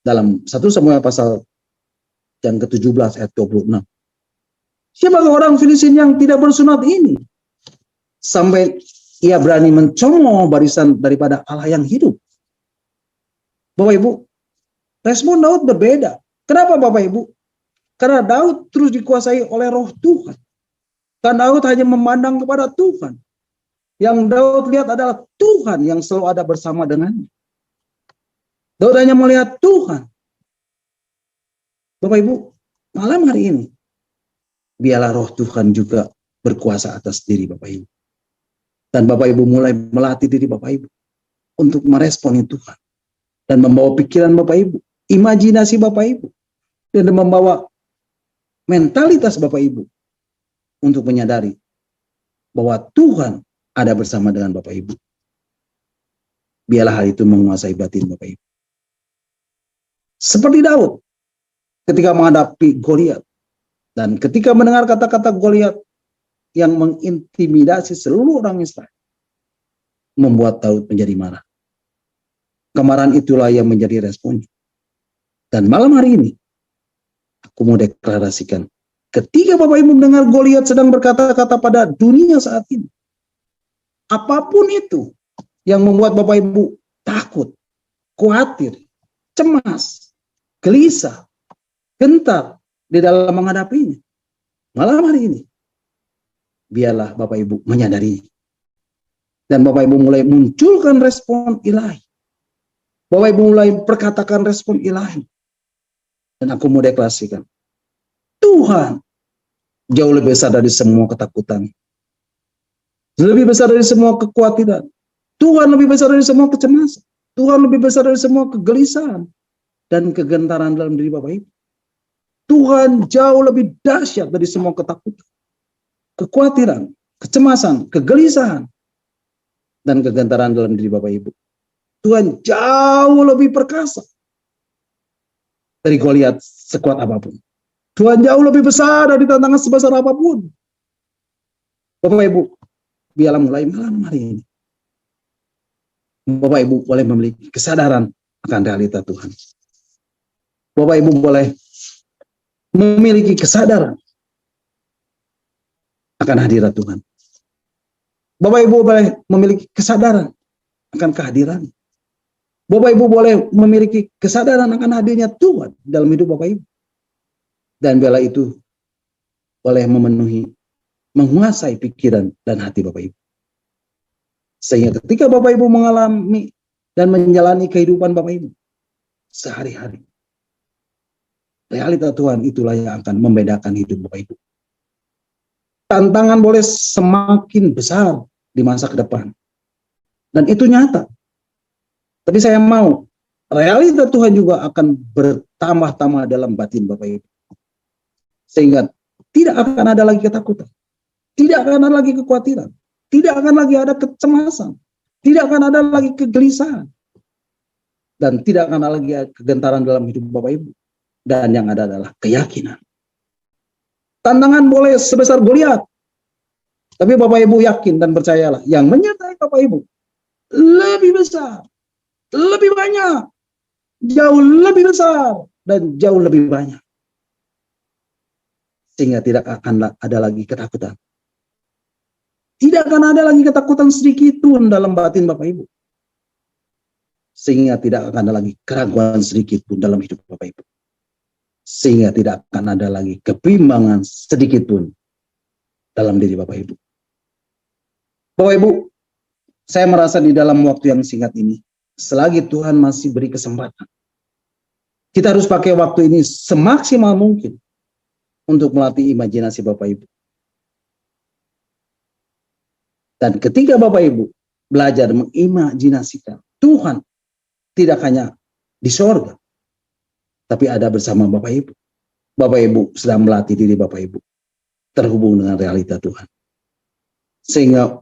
dalam 1 Samuel pasal yang ke-17 ayat 26, siapakah orang Filistin yang tidak bersunat ini? Sampai ia berani mencongol barisan daripada Allah yang hidup. Bapak Ibu, respon Daud berbeda. Kenapa Bapak Ibu? Karena Daud terus dikuasai oleh roh Tuhan. Dan Daud hanya memandang kepada Tuhan. Yang Daud lihat adalah Tuhan yang selalu ada bersama dengannya. Daud hanya melihat Tuhan. Bapak Ibu, malam hari ini, biarlah roh Tuhan juga berkuasa atas diri Bapak Ibu. Dan Bapak Ibu mulai melatih diri Bapak Ibu untuk meresponi Tuhan. Dan membawa pikiran Bapak Ibu, imajinasi Bapak Ibu. Dan membawa mentalitas Bapak Ibu untuk menyadari bahwa Tuhan ada bersama dengan Bapak Ibu. Biarlah hal itu menguasai batin Bapak Ibu. Seperti Daud ketika menghadapi Goliat. Dan ketika mendengar kata-kata Goliat yang mengintimidasi seluruh orang Israel, membuat Daud menjadi marah. Kemarahan itulah yang menjadi responnya. Dan malam hari ini, aku mau deklarasikan, ketika Bapak Ibu mendengar Goliat sedang berkata-kata pada dunia saat ini, apapun itu yang membuat Bapak Ibu takut, khawatir, cemas, gelisah, gentar di dalam menghadapinya, malam hari ini, biarlah Bapak Ibu menyadari. Dan Bapak Ibu mulai munculkan respon ilahi. Bapak Ibu mulai perkatakan respon ilahi. Dan aku mau deklarasikan, Tuhan jauh lebih besar dari semua ketakutan. Lebih besar dari semua kekhawatiran. Tuhan lebih besar dari semua kecemasan. Tuhan lebih besar dari semua kegelisahan dan kegentaran dalam diri Bapak Ibu. Tuhan jauh lebih dahsyat dari semua ketakutan, kekhawatiran, kecemasan, kegelisahan, dan kegentaran dalam diri Bapak Ibu. Tuhan jauh lebih perkasa dari Goliat sekuat apapun. Tuhan jauh lebih besar dari tantangan sebesar apapun. Bapak Ibu, biarlah mulai malam hari ini, Bapak Ibu boleh memiliki kesadaran akan realita Tuhan. Bapak Ibu boleh memiliki kesadaran akan hadirat Tuhan. Bapak Ibu boleh memiliki kesadaran akan kehadiran. Bapak Ibu boleh memiliki kesadaran akan hadirnya Tuhan dalam hidup Bapak Ibu. Dan biarlah itu boleh memenuhi, menguasai pikiran dan hati Bapak Ibu. Sehingga ketika Bapak Ibu mengalami dan menjalani kehidupan Bapak Ibu sehari-hari, realita Tuhan itulah yang akan membedakan hidup Bapak Ibu. Tantangan boleh semakin besar di masa ke depan. Dan itu nyata. Tapi saya mau, realita Tuhan juga akan bertambah-tambah dalam batin Bapak Ibu. Sehingga tidak akan ada lagi ketakutan. Tidak akan ada lagi kekhawatiran. Tidak akan lagi ada kecemasan. Tidak akan ada lagi kegelisahan. Dan tidak akan ada lagi kegentaran dalam hidup Bapak Ibu. Dan yang ada adalah keyakinan. Tantangan boleh sebesar Goliat. Tapi Bapak Ibu yakin dan percayalah, yang menyertai Bapak Ibu lebih besar, lebih banyak, jauh lebih besar, dan jauh lebih banyak. Sehingga tidak akan ada lagi ketakutan. Tidak akan ada lagi ketakutan sedikit pun dalam batin Bapak Ibu. Sehingga tidak akan ada lagi keraguan sedikit pun dalam hidup Bapak Ibu. Sehingga tidak akan ada lagi kebimbangan sedikit pun dalam diri Bapak Ibu. Bapak Ibu, saya merasa di dalam waktu yang singkat ini, selagi Tuhan masih beri kesempatan, kita harus pakai waktu ini semaksimal mungkin untuk melatih imajinasi Bapak Ibu. Dan ketika Bapak Ibu belajar mengimajinasikan Tuhan tidak hanya di sorga, tapi ada bersama Bapak Ibu. Bapak Ibu sedang melatih diri Bapak Ibu terhubung dengan realita Tuhan. Sehingga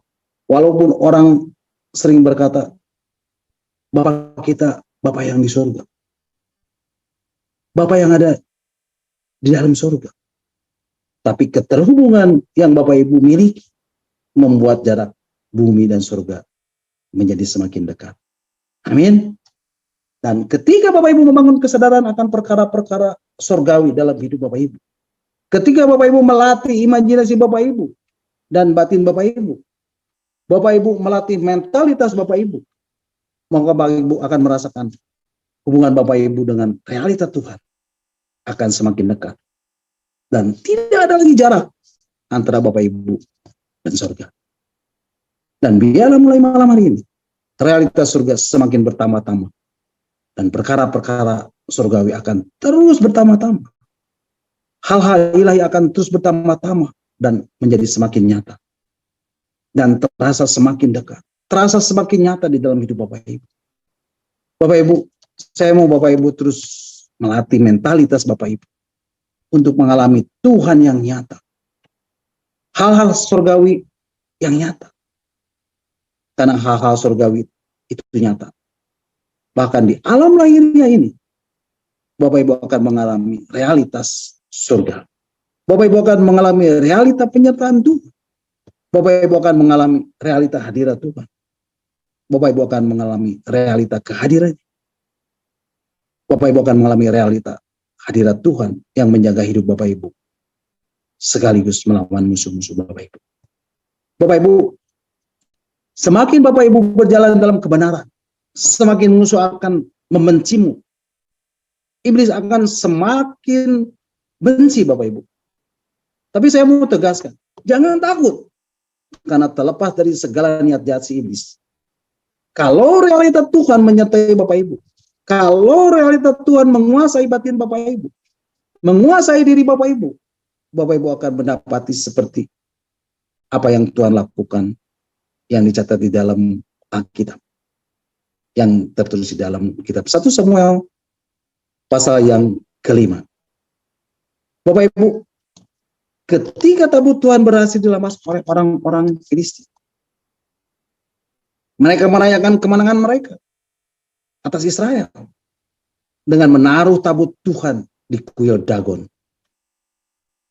Walaupun orang sering berkata, Bapa kita, Bapa yang di surga. Bapa yang ada di dalam surga. Tapi keterhubungan yang Bapak Ibu miliki membuat jarak bumi dan surga menjadi semakin dekat. Amin. Dan ketika Bapak Ibu membangun kesadaran akan perkara-perkara surgawi dalam hidup Bapak Ibu, ketika Bapak Ibu melatih imajinasi Bapak Ibu dan batin Bapak Ibu melatih mentalitas Bapak Ibu, maka Bapak Ibu akan merasakan hubungan Bapak Ibu dengan realita Tuhan akan semakin dekat. Dan tidak ada lagi jarak antara Bapak Ibu dan surga. Dan biarlah mulai malam hari ini, realitas surga semakin bertambah-tambah. Dan perkara-perkara surgawi akan terus bertambah-tambah. Hal-hal ilahi akan terus bertambah-tambah dan menjadi semakin nyata. Dan terasa semakin dekat. Terasa semakin nyata di dalam hidup Bapak Ibu. Bapak Ibu, saya mau Bapak Ibu terus melatih mentalitas Bapak Ibu untuk mengalami Tuhan yang nyata. Hal-hal surgawi yang nyata. Karena hal-hal surgawi itu nyata. Bahkan di alam lahirnya ini, Bapak Ibu akan mengalami realitas surga. Bapak Ibu akan mengalami realita penyertaan Tuhan. Bapak Ibu akan mengalami realita hadirat Tuhan. Bapak Ibu akan mengalami realita kehadiran. Bapak Ibu akan mengalami realita hadirat Tuhan yang menjaga hidup Bapak Ibu. Sekaligus melawan musuh-musuh Bapak Ibu. Bapak Ibu, semakin Bapak Ibu berjalan dalam kebenaran, semakin musuh akan membencimu. Iblis akan semakin benci Bapak Ibu. Tapi saya mau tegaskan, jangan takut. Karena terlepas dari segala niat jahat si iblis. Kalau realita Tuhan menyertai Bapak Ibu, kalau realita Tuhan menguasai batin Bapak Ibu, menguasai diri Bapak Ibu, Bapak Ibu akan mendapati seperti apa yang Tuhan lakukan yang dicatat di dalam Alkitab, yang tertulis di dalam kitab 1 Samuel pasal yang ke-5. Bapak Ibu, ketika tabut Tuhan berhasil dilampas oleh orang-orang Filistin, mereka merayakan kemenangan mereka atas Israel dengan menaruh tabut Tuhan di kuil Dagon.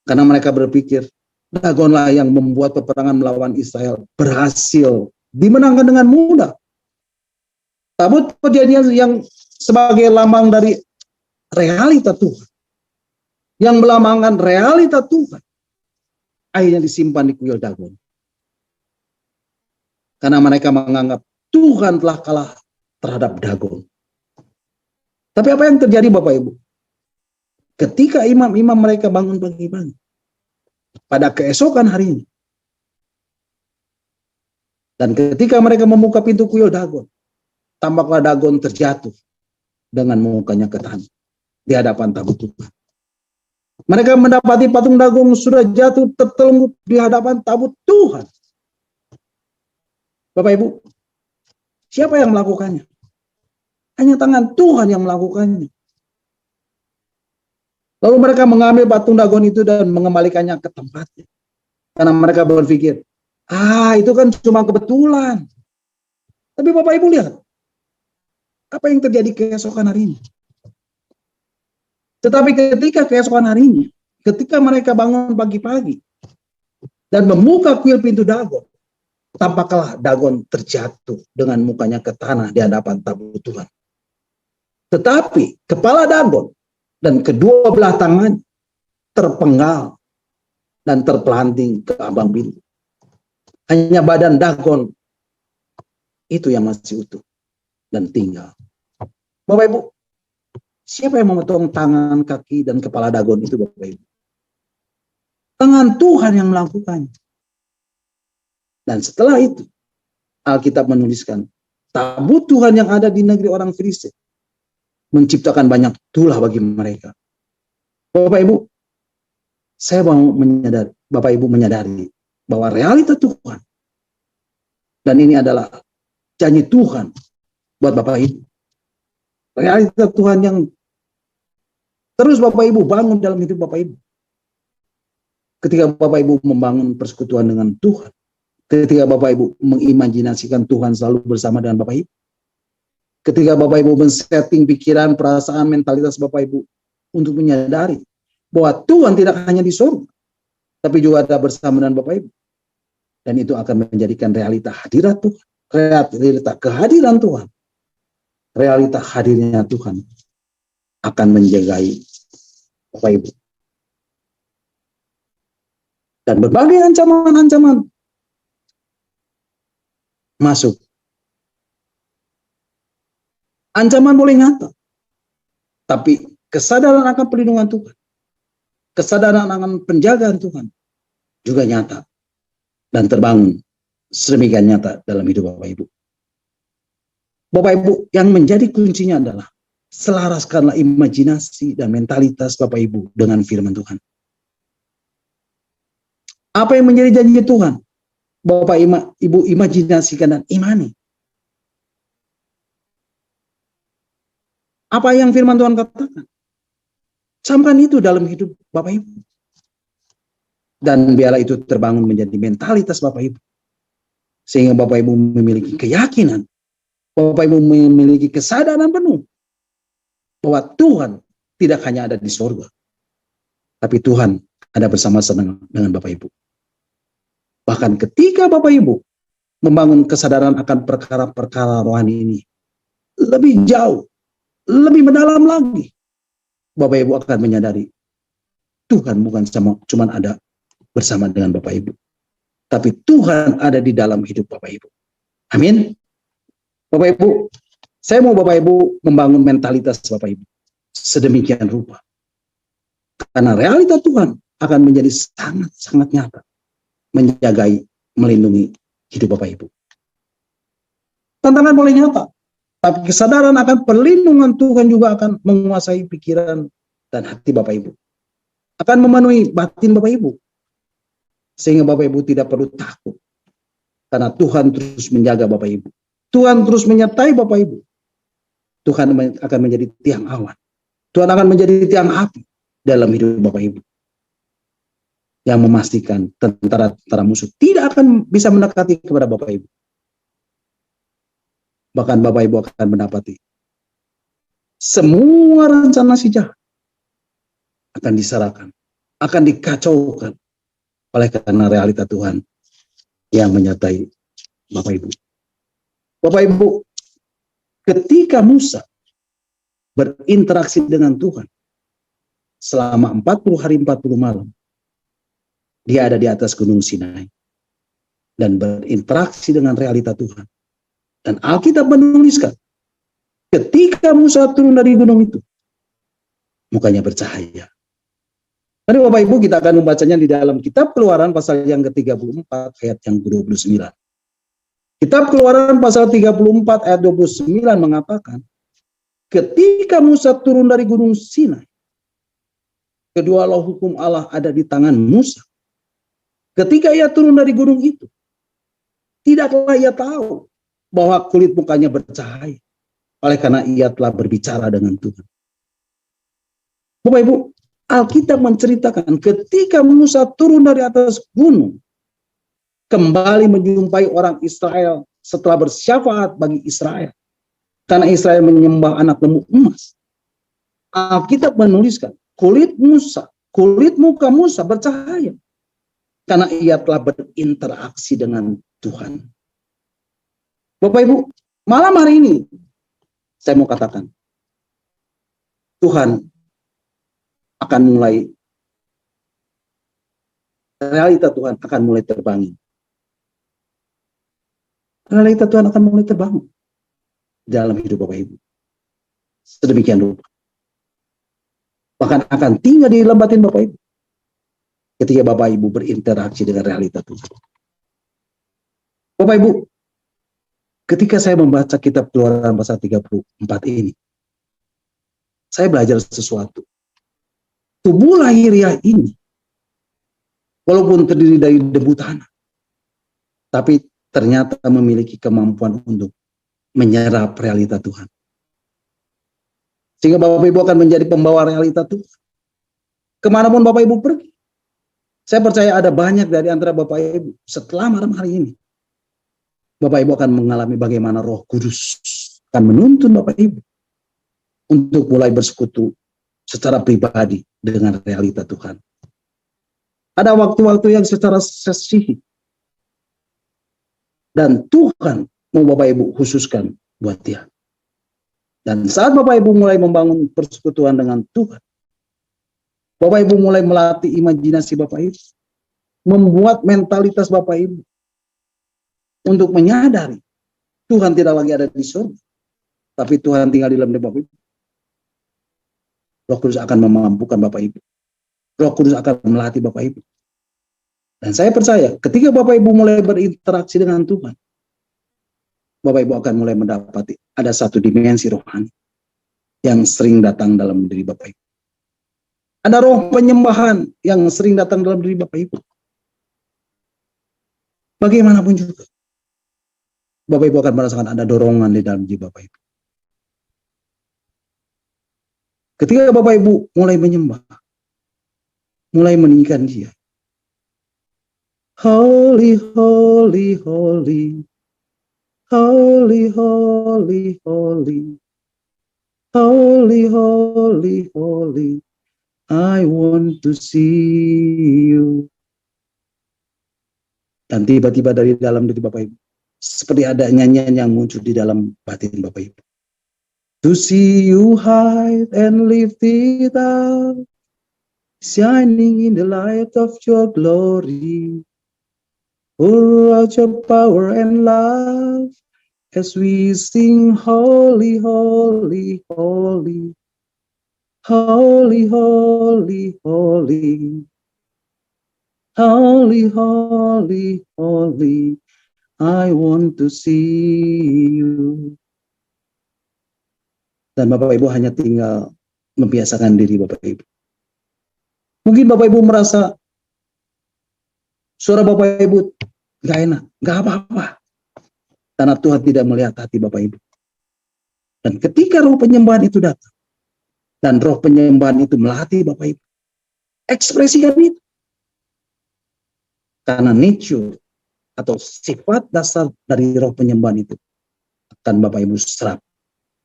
Karena mereka berpikir, Dagonlah yang membuat peperangan melawan Israel berhasil dimenangkan dengan mudah. Tabut perjanjian yang sebagai lambang dari realita Tuhan, yang melambangkan realita Tuhan, akhirnya disimpan di kuil Dagon. Karena mereka menganggap Tuhan telah kalah terhadap Dagon. Tapi apa yang terjadi Bapak Ibu? Ketika imam-imam mereka bangun pagi-pagi, pada keesokan harinya, dan ketika mereka membuka pintu kuil Dagon, tampaklah Dagon terjatuh dengan mukanya ke tanah di hadapan tabut Tuhan. Mereka mendapati patung Dagon sudah jatuh tertelungkup di hadapan tabut Tuhan. Bapak Ibu, siapa yang melakukannya? Hanya tangan Tuhan yang melakukannya. Lalu mereka mengambil patung Dagon itu dan mengembalikannya ke tempatnya. Karena mereka berpikir, itu kan cuma kebetulan. Tapi Bapak Ibu lihat, apa yang terjadi keesokan harinya. Tetapi ketika keesokan harinya, ketika mereka bangun pagi-pagi dan membuka kuil pintu Dagon, tampaklah Dagon terjatuh dengan mukanya ke tanah di hadapan tabut Tuhan. Tetapi kepala Dagon dan kedua belah tangan terpenggal dan terpelanting ke ambang pintu. Hanya badan Dagon itu yang masih utuh dan tinggal. Bapak Ibu, siapa yang memotong tangan, kaki, dan kepala Dagon itu Bapak Ibu? Tangan Tuhan yang melakukannya. Dan setelah itu, Alkitab menuliskan, tabut Tuhan yang ada di negeri orang Filistin menciptakan banyak tulah bagi mereka. Bapak Ibu, saya mau menyadari, Bapak Ibu menyadari bahwa realita Tuhan, dan ini adalah janji Tuhan buat Bapak Ibu. Realita Tuhan yang terus Bapak Ibu bangun dalam hidup Bapak Ibu. Ketika Bapak Ibu membangun persekutuan dengan Tuhan, Ketika Bapak Ibu mengimajinasikan Tuhan selalu bersama dengan Bapak Ibu. Ketika Bapak Ibu men-setting pikiran, perasaan, mentalitas Bapak Ibu untuk menyadari bahwa Tuhan tidak hanya di surga, tapi juga ada bersama dengan Bapak Ibu. Dan itu akan menjadikan realita hadirat Tuhan, realita kehadiran Tuhan, realita hadirnya Tuhan akan menjagai Bapak Ibu. Dan berbagai ancaman-ancaman masuk. Ancaman boleh nyata, tapi kesadaran akan perlindungan Tuhan, kesadaran akan penjagaan Tuhan juga nyata dan terbangun sedemikian nyata dalam hidup Bapak Ibu. Bapak Ibu, yang menjadi kuncinya adalah selaraskanlah imajinasi dan mentalitas Bapak Ibu dengan firman Tuhan. Apa yang menjadi janji Tuhan? Bapak Ibu imajinasikan dan imani. Apa yang firman Tuhan katakan? Camkan itu dalam hidup Bapak Ibu. Dan biarlah itu terbangun menjadi mentalitas Bapak Ibu. Sehingga Bapak Ibu memiliki keyakinan. Bapak Ibu memiliki kesadaran penuh. Bahwa Tuhan tidak hanya ada di surga. Tapi Tuhan ada bersama-sama dengan Bapak Ibu. Bahkan ketika Bapak Ibu membangun kesadaran akan perkara-perkara rohani ini. Lebih jauh. Lebih mendalam lagi, Bapak Ibu akan menyadari Tuhan bukan cuma ada bersama dengan Bapak Ibu, tapi Tuhan ada di dalam hidup Bapak Ibu. Amin. Bapak Ibu, saya mau Bapak Ibu membangun mentalitas Bapak Ibu sedemikian rupa, karena realita Tuhan akan menjadi sangat-sangat nyata, menjagai, melindungi hidup Bapak Ibu. Tantangan boleh nyata, tapi kesadaran akan perlindungan Tuhan juga akan menguasai pikiran dan hati Bapak Ibu. Akan memenuhi batin Bapak Ibu. Sehingga Bapak Ibu tidak perlu takut. Karena Tuhan terus menjaga Bapak Ibu. Tuhan terus menyertai Bapak Ibu. Tuhan akan menjadi tiang awan. Tuhan akan menjadi tiang api dalam hidup Bapak Ibu. Yang memastikan tentara-tentara musuh tidak akan bisa mendekati kepada Bapak Ibu. Bahkan Bapak Ibu akan mendapati semua rencana si jahat akan diserahkan, akan dikacaukan oleh karena realita Tuhan yang menyertai Bapak Ibu. Bapak Ibu, ketika Musa berinteraksi dengan Tuhan selama 40 hari 40 malam, dia ada di atas Gunung Sinai dan berinteraksi dengan realita Tuhan. Dan Alkitab menuliskan, ketika Musa turun dari gunung itu, mukanya bercahaya. Tadi Bapak Ibu kita akan membacanya di dalam kitab Keluaran pasal yang ke-34 ayat yang ke-29. Kitab Keluaran pasal 34 ayat 29 mengatakan, ketika Musa turun dari gunung Sinai, kedua loh hukum Allah ada di tangan Musa. Ketika ia turun dari gunung itu, tidaklah ia tahu bahwa kulit mukanya bercahaya, oleh karena ia telah berbicara dengan Tuhan. Bapak Ibu, Alkitab menceritakan ketika Musa turun dari atas gunung, kembali menjumpai orang Israel setelah bersyafaat bagi Israel, karena Israel menyembah anak lembu emas. Alkitab menuliskan, kulit muka Musa bercahaya, karena ia telah berinteraksi dengan Tuhan. Bapak Ibu, malam hari ini saya mau katakan, Tuhan akan mulai, realita Tuhan akan mulai terbangun. Realita Tuhan akan mulai terbangun dalam hidup Bapak Ibu. Sedemikian rupa. Bahkan akan tinggal di dalam batin Bapak Ibu. Ketika Bapak Ibu berinteraksi dengan realita Tuhan. Bapak Ibu, ketika saya membaca kitab Keluaran pasal 34 ini, saya belajar sesuatu. Tubuh lahiriah ini, walaupun terdiri dari debu tanah, tapi ternyata memiliki kemampuan untuk menyerap realita Tuhan. Sehingga Bapak Ibu akan menjadi pembawa realita Tuhan. Kemanapun Bapak Ibu pergi. Saya percaya ada banyak dari antara Bapak Ibu setelah malam hari ini Bapak Ibu akan mengalami bagaimana Roh Kudus akan menuntun Bapak Ibu untuk mulai bersekutu secara pribadi dengan realita Tuhan. Ada waktu-waktu yang secara sesih dan Tuhan mau Bapak Ibu khususkan buat dia. Dan saat Bapak Ibu mulai membangun persekutuan dengan Tuhan, Bapak Ibu mulai melatih imajinasi Bapak Ibu, membuat mentalitas Bapak Ibu untuk menyadari Tuhan tidak lagi ada di surga, tapi Tuhan tinggal di dalam diri Bapak Ibu. Roh Kudus akan memampukan Bapak Ibu. Roh Kudus akan melatih Bapak Ibu. Dan saya percaya ketika Bapak Ibu mulai berinteraksi dengan Tuhan, Bapak Ibu akan mulai mendapati ada satu dimensi rohani yang sering datang dalam diri Bapak Ibu. Ada roh penyembahan yang sering datang dalam diri Bapak Ibu. Bagaimanapun juga, Bapak Ibu akan merasakan ada dorongan di dalam diri Bapak Ibu. Ketika Bapak Ibu mulai menyembah, mulai meninggikan Dia. Holy, holy, holy. Holy, holy, holy. Holy, holy, holy. I want to see you. Dan tiba-tiba dari dalam diri Bapak Ibu, seperti ada nyanyian yang muncul di dalam batin Bapak Ibu. To see you high and lifted up, shining in the light of your glory. Pour out your power and love as we sing holy, holy, holy. Holy, holy, holy. Holy, holy, holy. I want to see you. Dan Bapak Ibu hanya tinggal membiasakan diri Bapak Ibu. Mungkin Bapak Ibu merasa suara Bapak Ibu gak enak, gak apa-apa. Karena Tuhan tidak melihat hati Bapak Ibu. Dan ketika roh penyembahan itu datang, dan roh penyembahan itu melatih Bapak Ibu, ekspresikan itu. Karena nature atau sifat dasar dari roh penyembahan itu akan Bapak Ibu serap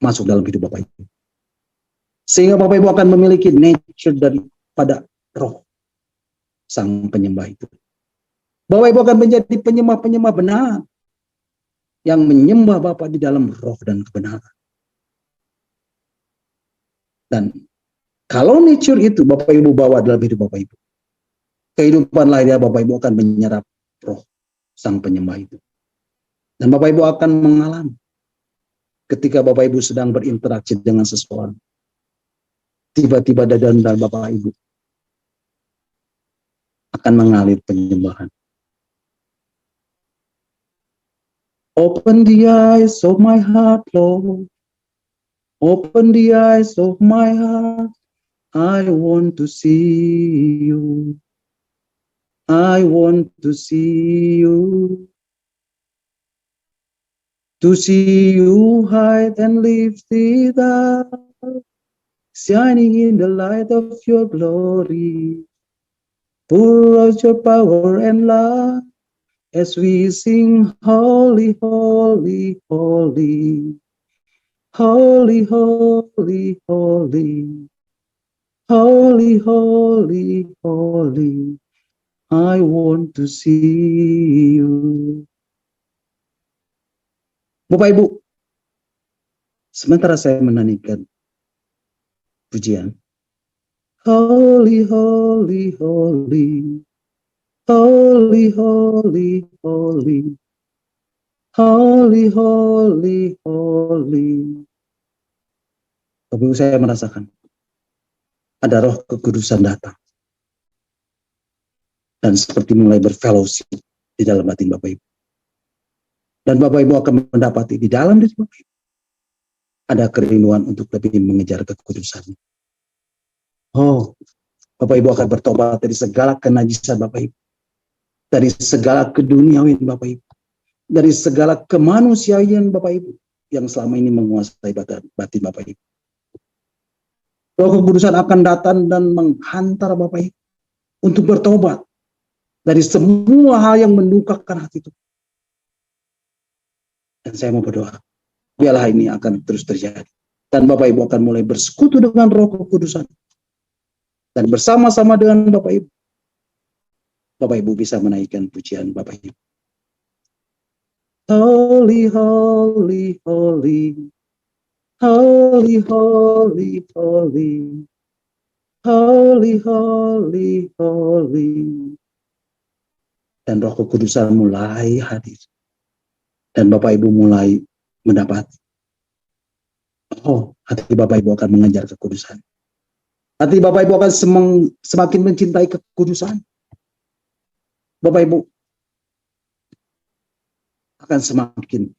masuk dalam hidup Bapak Ibu. Sehingga Bapak Ibu akan memiliki nature daripada roh sang penyembah itu. Bapak Ibu akan menjadi penyembah-penyembah benar yang menyembah Bapa di dalam roh dan kebenaran. Dan kalau nature itu Bapak Ibu bawa dalam hidup Bapak Ibu, kehidupan lahiriah Bapak Ibu akan menyerap roh sang penyembah itu. Dan Bapak Ibu akan mengalami ketika Bapak Ibu sedang berinteraksi dengan seseorang, tiba-tiba dalam Bapak Ibu akan mengalir penyembahan. Open the eyes of my heart, Lord. Open the eyes of my heart. I want to see you. I want to see you. To see you high and lifted up, shining in the light of your glory. Pour out your power and love as we sing holy, holy, holy. Holy, holy, holy. Holy, holy, holy. I want to see you. Bapak Ibu, sementara saya menyanyikan pujian, holy, holy, holy. Holy, holy, holy. Holy, holy, holy. Bapak Ibu, saya merasakan ada roh kekudusan datang. Dan seperti mulai berfellowship di dalam batin Bapak Ibu. Dan Bapak Ibu akan mendapati di dalam diri Bapak Ibu ada kerinduan untuk lebih mengejar kekudusan. Oh, Bapak Ibu akan bertobat dari segala kenajisan Bapak Ibu. Dari segala keduniawian Bapak Ibu. Dari segala kemanusiaan Bapak Ibu yang selama ini menguasai batin Bapak Ibu. Roh kekudusan akan datang dan menghantar Bapak Ibu untuk bertobat dari semua hal yang mendukakan hati itu. Dan saya mau berdoa, biarlah ini akan terus terjadi. Dan Bapak Ibu akan mulai bersekutu dengan Roh Kekudusan. Dan bersama-sama dengan Bapak Ibu bisa menaikkan pujian Bapak Ibu. Holy, holy, holy. Holy, holy, holy. Holy, holy, holy. Dan Roh Kekudusan mulai hadir. Dan Bapak Ibu mulai mendapati. Oh, hati Bapak Ibu akan mengejar kekudusan. Hati Bapak Ibu akan semakin mencintai kekudusan. Bapak Ibu akan semakin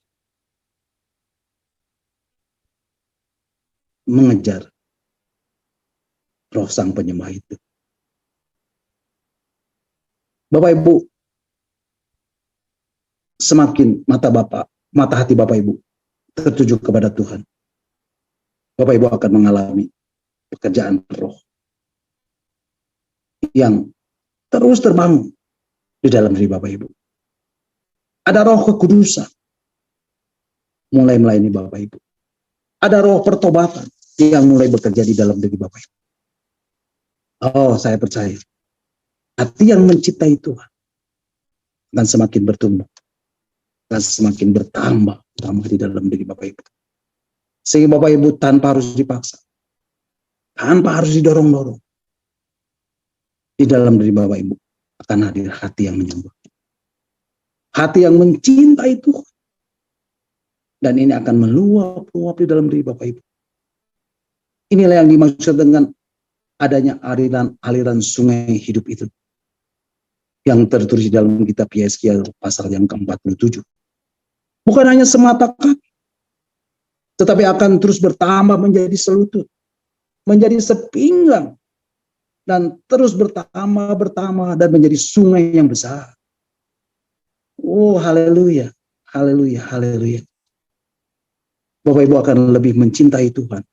mengejar roh sang penyembah itu. Bapak Ibu, semakin mata hati Bapak Ibu tertuju kepada Tuhan, Bapak Ibu akan mengalami pekerjaan roh yang terus terbangun di dalam diri Bapak Ibu. Ada roh kekudusan mulai melayani Bapak Ibu. Ada roh pertobatan yang mulai bekerja di dalam diri Bapak Ibu. Oh, saya percaya hati yang mencintai Tuhan akan semakin bertumbuh, akan semakin bertambah di dalam diri Bapak Ibu. Sehingga Bapak Ibu tanpa harus dipaksa, tanpa harus didorong-dorong, di dalam diri Bapak Ibu akan hadir hati yang menyembah, hati yang mencintai Tuhan. Dan ini akan meluap-luap di dalam diri Bapak Ibu. Inilah yang dimaksud dengan adanya aliran sungai hidup itu, yang tertulis di dalam kitab Yeskiel pasal yang ke-47. Bukan hanya semata kaki, tetapi akan terus bertambah menjadi selutut, menjadi sepinggang, dan terus bertambah dan menjadi sungai yang besar. Oh, haleluya, haleluya, haleluya. Bapak Ibu akan lebih mencintai Tuhan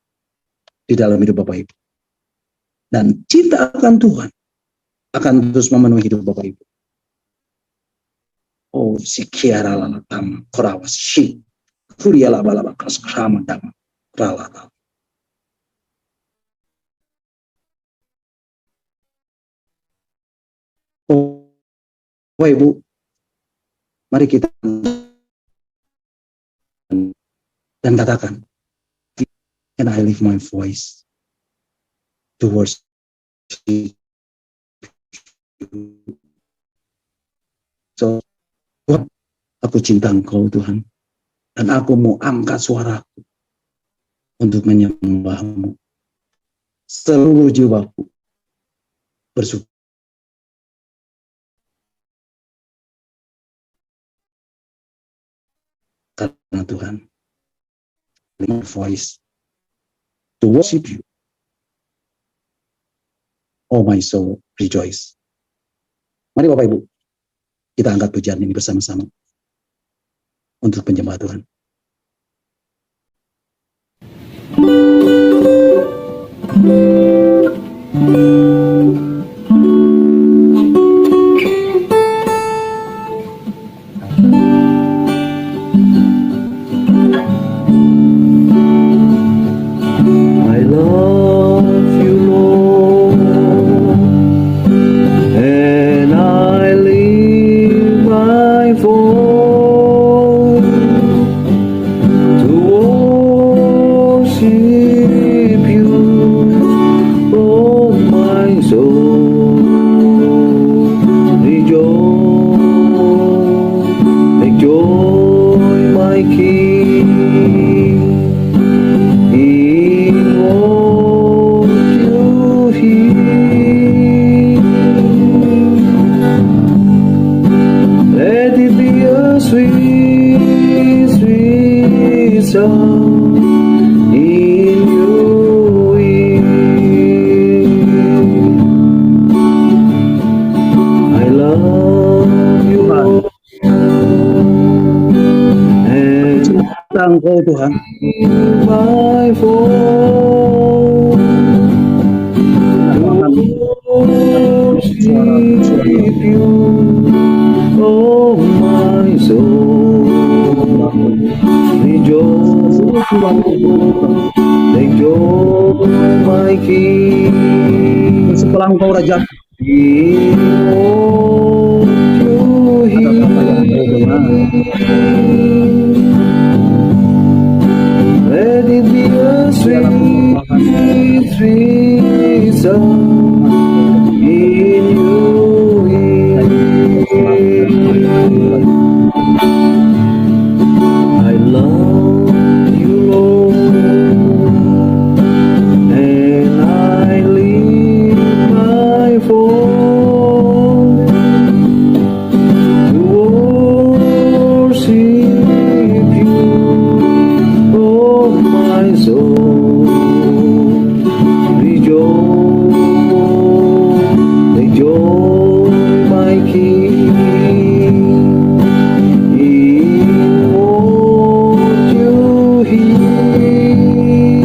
di dalam hidup Bapak Ibu. Dan cinta akan Tuhan akan terus memenuhi hidup Bapak Ibu. Oh, sikiara lalatam korawas shi kuria laba kas krama dama ralata. Oh, Bapak Ibu, mari kita dan katakan, and I lift my voice towards you. So, Tuhan, aku cinta Engkau Tuhan, dan aku mau angkat suaraku untuk menyembah-Mu. Seluruh jiwaku bersyukur karena Tuhan. My voice to worship you. Oh my soul, rejoice. Mari Bapak Ibu, kita angkat pujian ini bersama-sama untuk penyembah Tuhan. Engkau Tuhan, my King. Sekolah engkau Raja. In what you Ada apa yang kau dengar? Let it be a sweet, sweet song in your ear. I love you, Lord, and I lift my voice to worship you, oh my soul. Rejoice, rejoice, my King, in what you hear.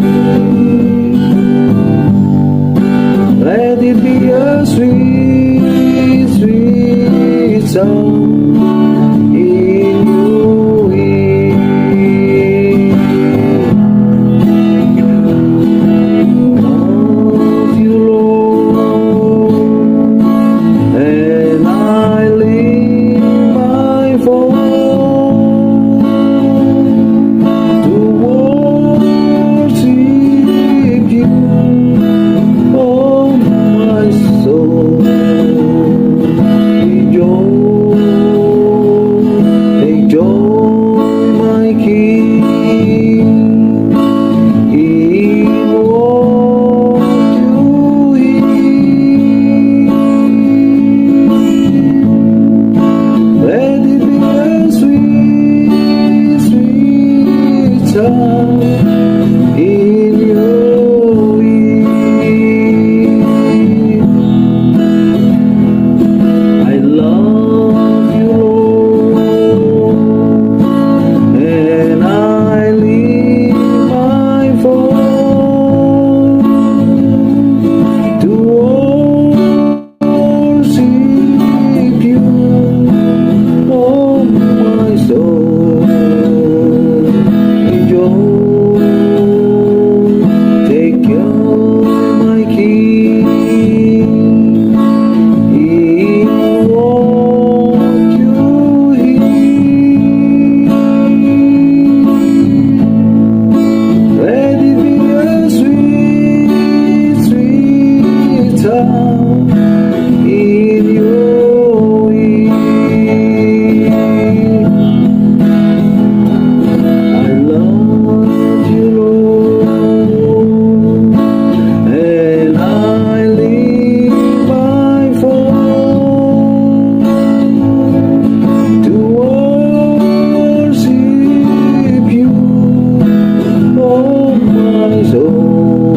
Let it be a sweet, sweet song in your ear. Love you, Lord, and I lift my voice to worship you, oh my soul. Rejoice, rejoice, my King, in what you hear. Let it be a sweet, sweet sound in your ear. I love you, Lord, and I lift my voice to worship you, oh my soul. Rejoice, take joy, my King, in what you hear. Let it be a sweet, sweet sound in your ear. I love you, Lord, and I lift my voice to worship you, oh my soul.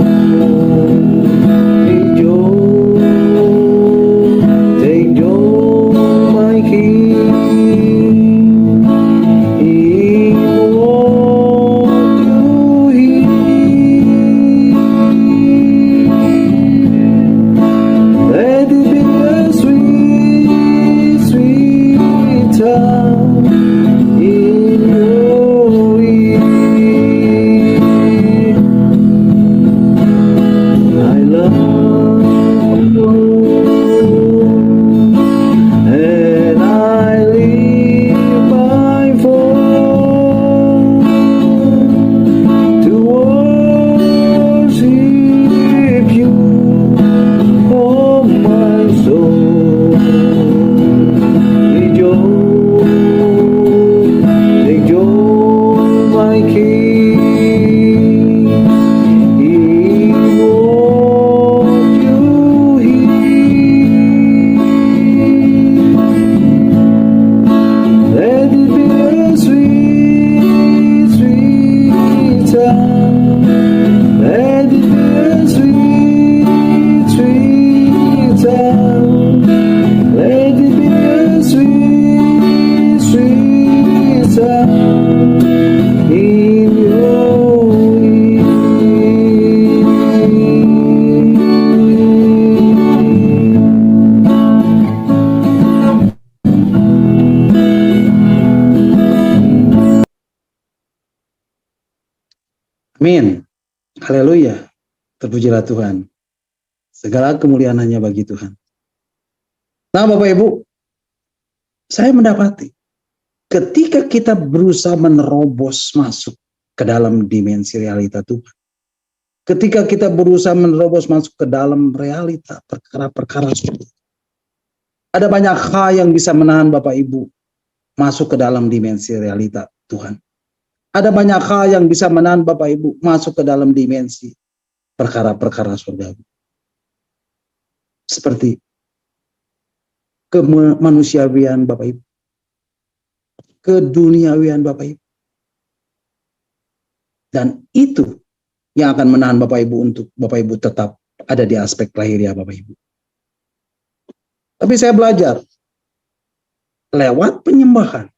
Rejoice, take joy, my King, in what you hear. Let it be a sweet, sweet sound in your ear. I love you, Lord, and I lift my voice to worship you, oh my soul. Rejoice, rejoice, my King, in what you hear. Let it be a sweet, sweet sound. Let it be a sweet, sweet sound. Let it be a sweet, sweet sound in your ear. Amin. Haleluya. Terpujilah Tuhan. Segala kemuliaan hanya bagi Tuhan. Nah, Bapak Ibu, saya mendapati ketika kita berusaha menerobos masuk ke dalam dimensi realita Tuhan, ketika kita berusaha menerobos masuk ke dalam realita perkara-perkara surga, ada banyak hal yang bisa menahan Bapak Ibu masuk ke dalam dimensi realita Tuhan. Ada banyak hal yang bisa menahan Bapak Ibu masuk ke dalam dimensi perkara-perkara surga. Seperti kemanusiawian Bapak Ibu, keduniawian Bapak Ibu. Dan itu yang akan menahan Bapak Ibu untuk Bapak Ibu tetap ada di aspek lahiriah Bapak Ibu. Tapi saya belajar lewat penyembahan,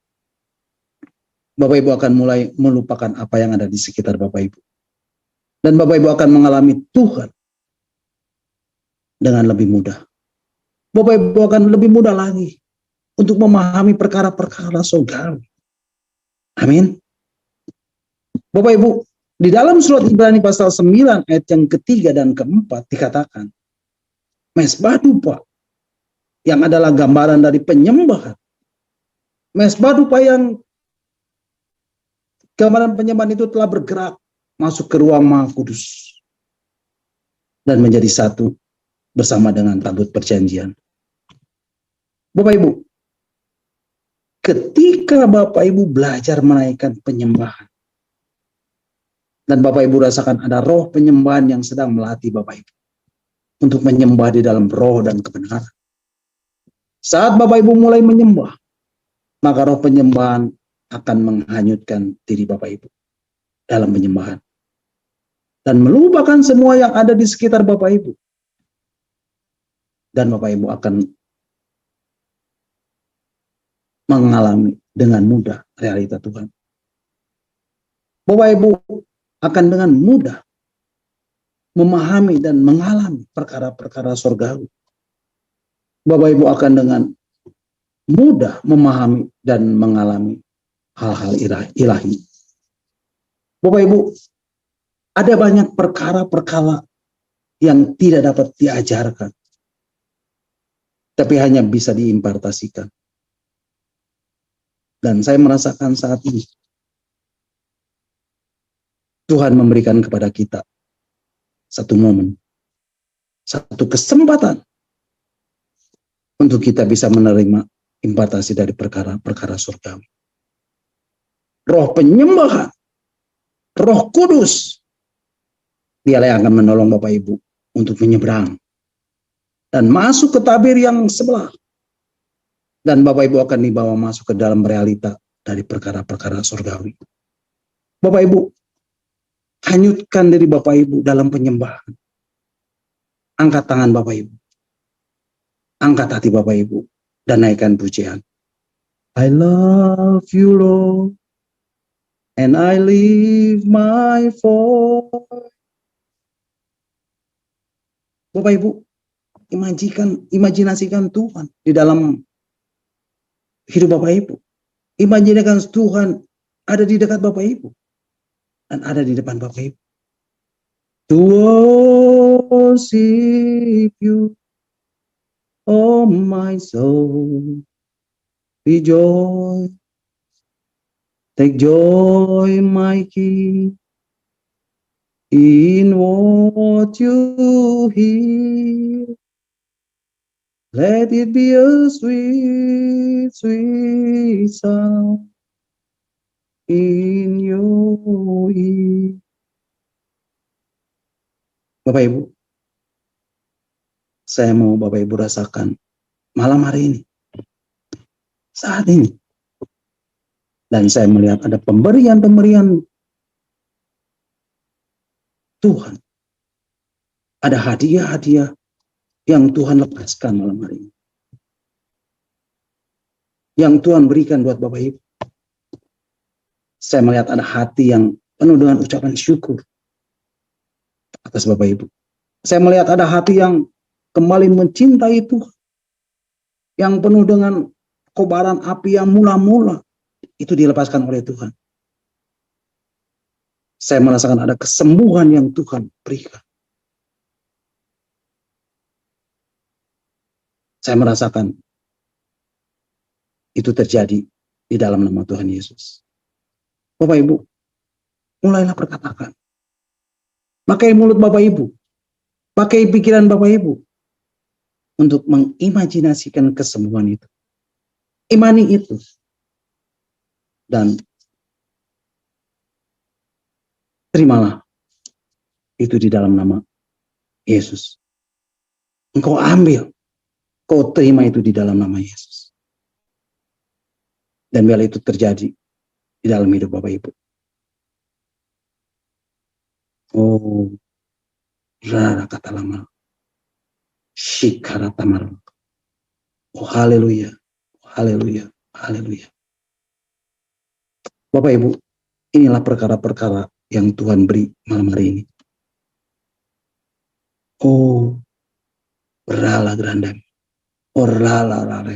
Bapak Ibu akan mulai melupakan apa yang ada di sekitar Bapak Ibu. Dan Bapak Ibu akan mengalami Tuhan dengan lebih mudah. Bapak Ibu akan lebih mudah lagi untuk memahami perkara-perkara surgawi. Amin. Bapak Ibu, di dalam surat Ibrani pasal 9 ayat yang ketiga dan keempat dikatakan, Mesbah dupa yang adalah gambaran dari penyembahan. Mesbah dupa yang gambaran penyembahan itu telah bergerak masuk ke ruang Maha Kudus dan menjadi satu bersama dengan tabut perjanjian. Bapak Ibu, ketika Bapak Ibu belajar menaikkan penyembahan dan Bapak Ibu rasakan ada roh penyembahan yang sedang melatih Bapak Ibu untuk menyembah di dalam roh dan kebenaran. Saat Bapak Ibu mulai menyembah, maka roh penyembahan akan menghanyutkan diri Bapak Ibu dalam penyembahan dan melupakan semua yang ada di sekitar Bapak Ibu. Dan Bapak Ibu akan mengalami dengan mudah realita Tuhan. Bapak Ibu akan dengan mudah memahami dan mengalami perkara-perkara surgawi. Bapak Ibu akan dengan mudah memahami dan mengalami hal-hal ilahi. Bapak Ibu, ada banyak perkara-perkara yang tidak dapat diajarkan, tapi hanya bisa diimpartasikan. Dan saya merasakan saat ini, Tuhan memberikan kepada kita satu momen, satu kesempatan untuk kita bisa menerima impartasi dari perkara-perkara surgawi. Roh penyembahan, Roh Kudus, dialah yang akan menolong Bapak Ibu untuk menyeberang dan masuk ke tabir yang sebelah. Dan Bapak Ibu akan dibawa masuk ke dalam realita dari perkara-perkara surgawi. Bapak Ibu, hanyutkan diri Bapak Ibu dalam penyembahan. Angkat tangan Bapak Ibu. Angkat hati Bapak Ibu dan naikkan pujian. I love you, Lord, and I lift my voice. Bapak Ibu, imajinasikan Tuhan di dalam hidup Bapak Ibu. Imajinasikan Tuhan ada di dekat Bapak Ibu dan ada di depan Bapak Ibu. To worship you, oh my soul, rejoice, take joy, my King, in what you hear. Let it be a sweet, sweet sound in your ear. Bapak Ibu, saya mau Bapak Ibu rasakan malam hari ini, saat ini. Dan saya melihat ada pemberian-pemberian Tuhan. Ada hadiah-hadiah yang Tuhan lepaskan malam hari ini. Yang Tuhan berikan buat Bapak Ibu. Saya melihat ada hati yang penuh dengan ucapan syukur atas Bapak Ibu. Saya melihat ada hati yang kembali mencintai Tuhan. Yang penuh dengan kobaran api yang mula-mula. Itu dilepaskan oleh Tuhan. Saya merasakan ada kesembuhan yang Tuhan berikan. Saya merasakan itu terjadi di dalam nama Tuhan Yesus. Bapak Ibu, mulailah perkatakan. Pakai mulut Bapak Ibu, pakai pikiran Bapak Ibu untuk mengimajinasikan kesembuhan itu. Imani itu. Dan terimalah itu di dalam nama Yesus. Engkau ambil, kau terima itu di dalam nama Yesus. Dan biarlah itu terjadi di dalam hidup Bapak Ibu. Oh, rara kata lama. Shikara tamar. Oh, haleluya. Haleluya. Haleluya. Bapak Ibu, inilah perkara-perkara yang Tuhan beri malam hari ini. Oh, berala gerandam. Oh, rala rala.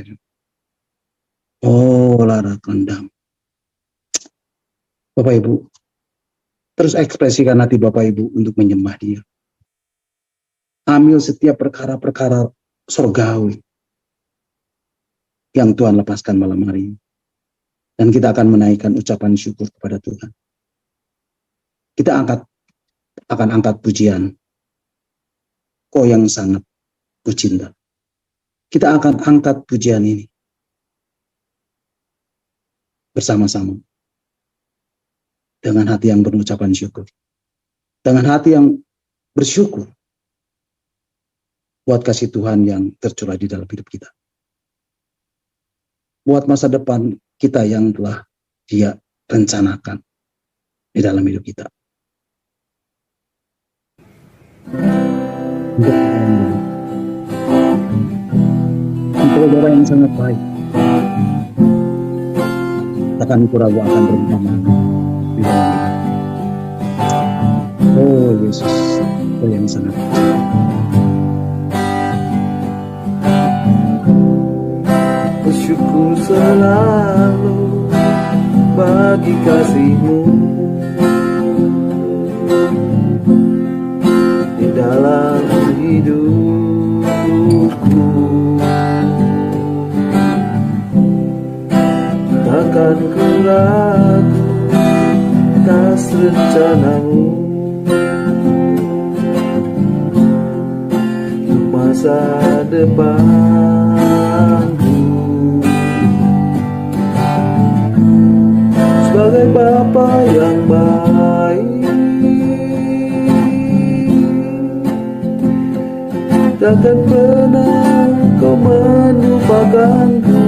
Oh, lara kendam. Bapak Ibu, terus ekspresikan hati Bapak Ibu untuk menyembah Dia. Ambil setiap perkara-perkara surgawi yang Tuhan lepaskan malam hari ini. Dan kita akan menaikkan ucapan syukur kepada Tuhan. Kita akan angkat pujian. Kau yang sangat kucinta. Kita akan angkat pujian ini bersama-sama dengan hati yang penuh ucapan syukur, dengan hati yang bersyukur buat kasih Tuhan yang tercurah di dalam hidup kita, buat masa depan kita yang telah Dia rencanakan di dalam hidup kita. Engkau Bapa yang sangat baik. Takkan kuragu akan bersama di dalam hidup. Oh Yesus, Engkau yang sangat baik. Bersyukur selalu bagi kasih-Mu di dalam hidupku. Takkan ku ragu atas rencana-Mu untuk masa depanku. Sebagai Bapa yang baik, takkan pernah Kau melupakanku.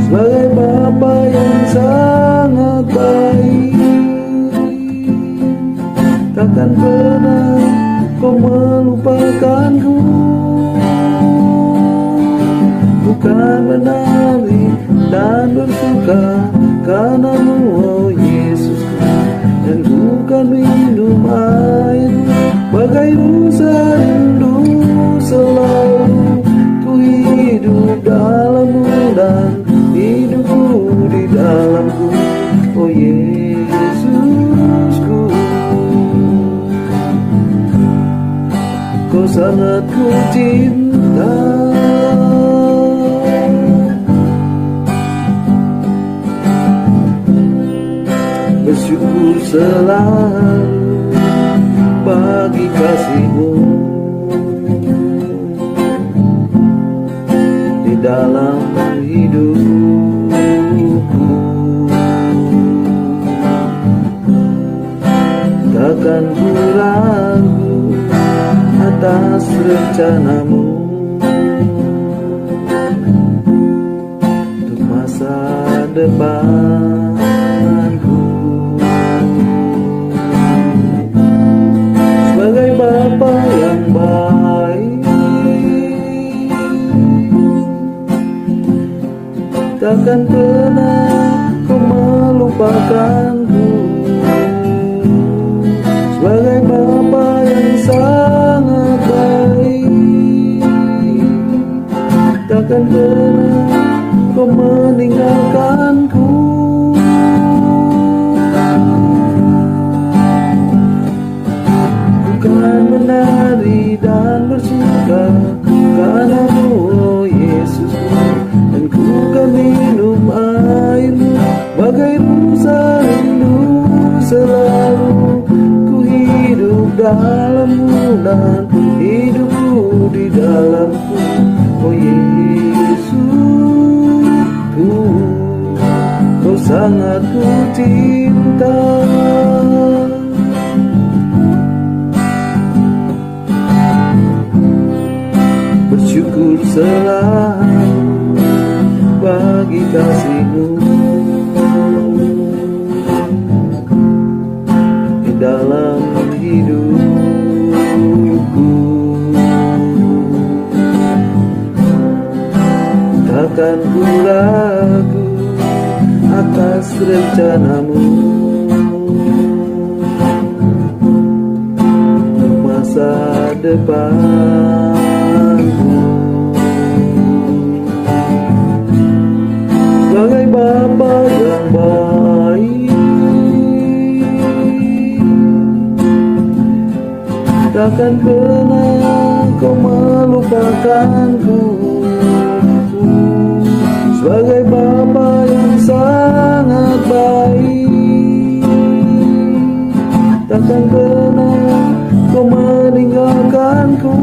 Sebagai Bapa yang sangat baik, takkan pernah Kau melupakanku. Bukan menari dan bersuka karena-Mu, oh Yesusku, dan bukan minum air bagai rusa rindu. Selalu ku hidup dalam-Mu dan hidupku di dalam-Ku, oh Yesusku. Kau sangat ku cinta. Bersyukur selalu bagi kasih-Mu di dalam hidupku. Takkan ku ragu atas rencana-Mu untuk masa depan. Sebagai Bapa yang baik, takkan pernah Kau melupakanku. Sebagai Bapa yang sangat baik, takkan pernah Kau meninggalkanku. Bukan menari dan bersuka dalam-Mu dan hidupku di dalam-Mu. Oh Yesusku, Kau sangat ku cinta. Bersyukur selalu bagi kasih-Mu di dalam hidupku. Takkan ku ragu atas rencana-Mu untuk masa depanku. Sebagai Bapa yang baik, takkan pernah Kau melupakanku. Sebagai Bapa yang sangat baik, takkan pernah Kau meninggalkanku.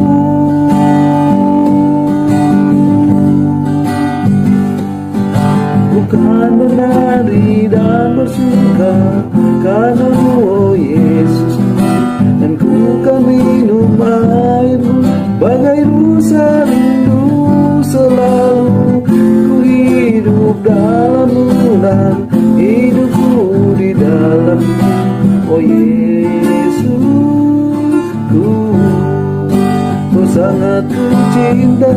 Bukan menari dan bersuka karena-Mu, oh Yesus, dan ku kan minum air-Mu bagai rusa rindu selalu. Ku hidup dalam-Mu dan hidupku di dalam-Mu. Oh Yesusku, Kau sangat ku cinta.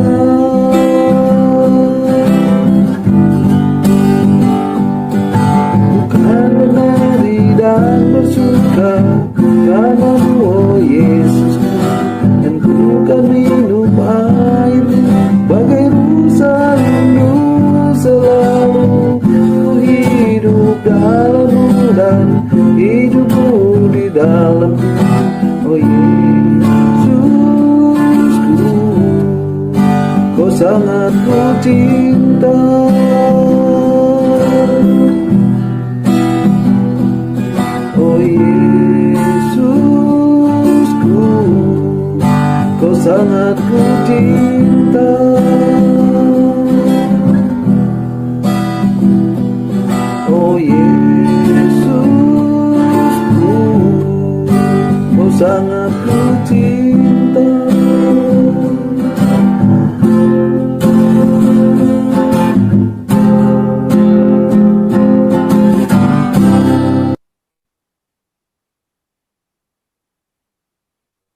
Bukan menari dan bersuka karena-Mu, oh Yesus, dan ku kan minum air-Mu bagai rusa rindu selalu. Ku hidup dalam-Mu dan hidupku di dalam-Mu. Oh Yesusku, Kau sangat ku cinta. Oh Yesusku, Kau sangat ku cinta. Oh Yesusku, Kau sangat ku cinta.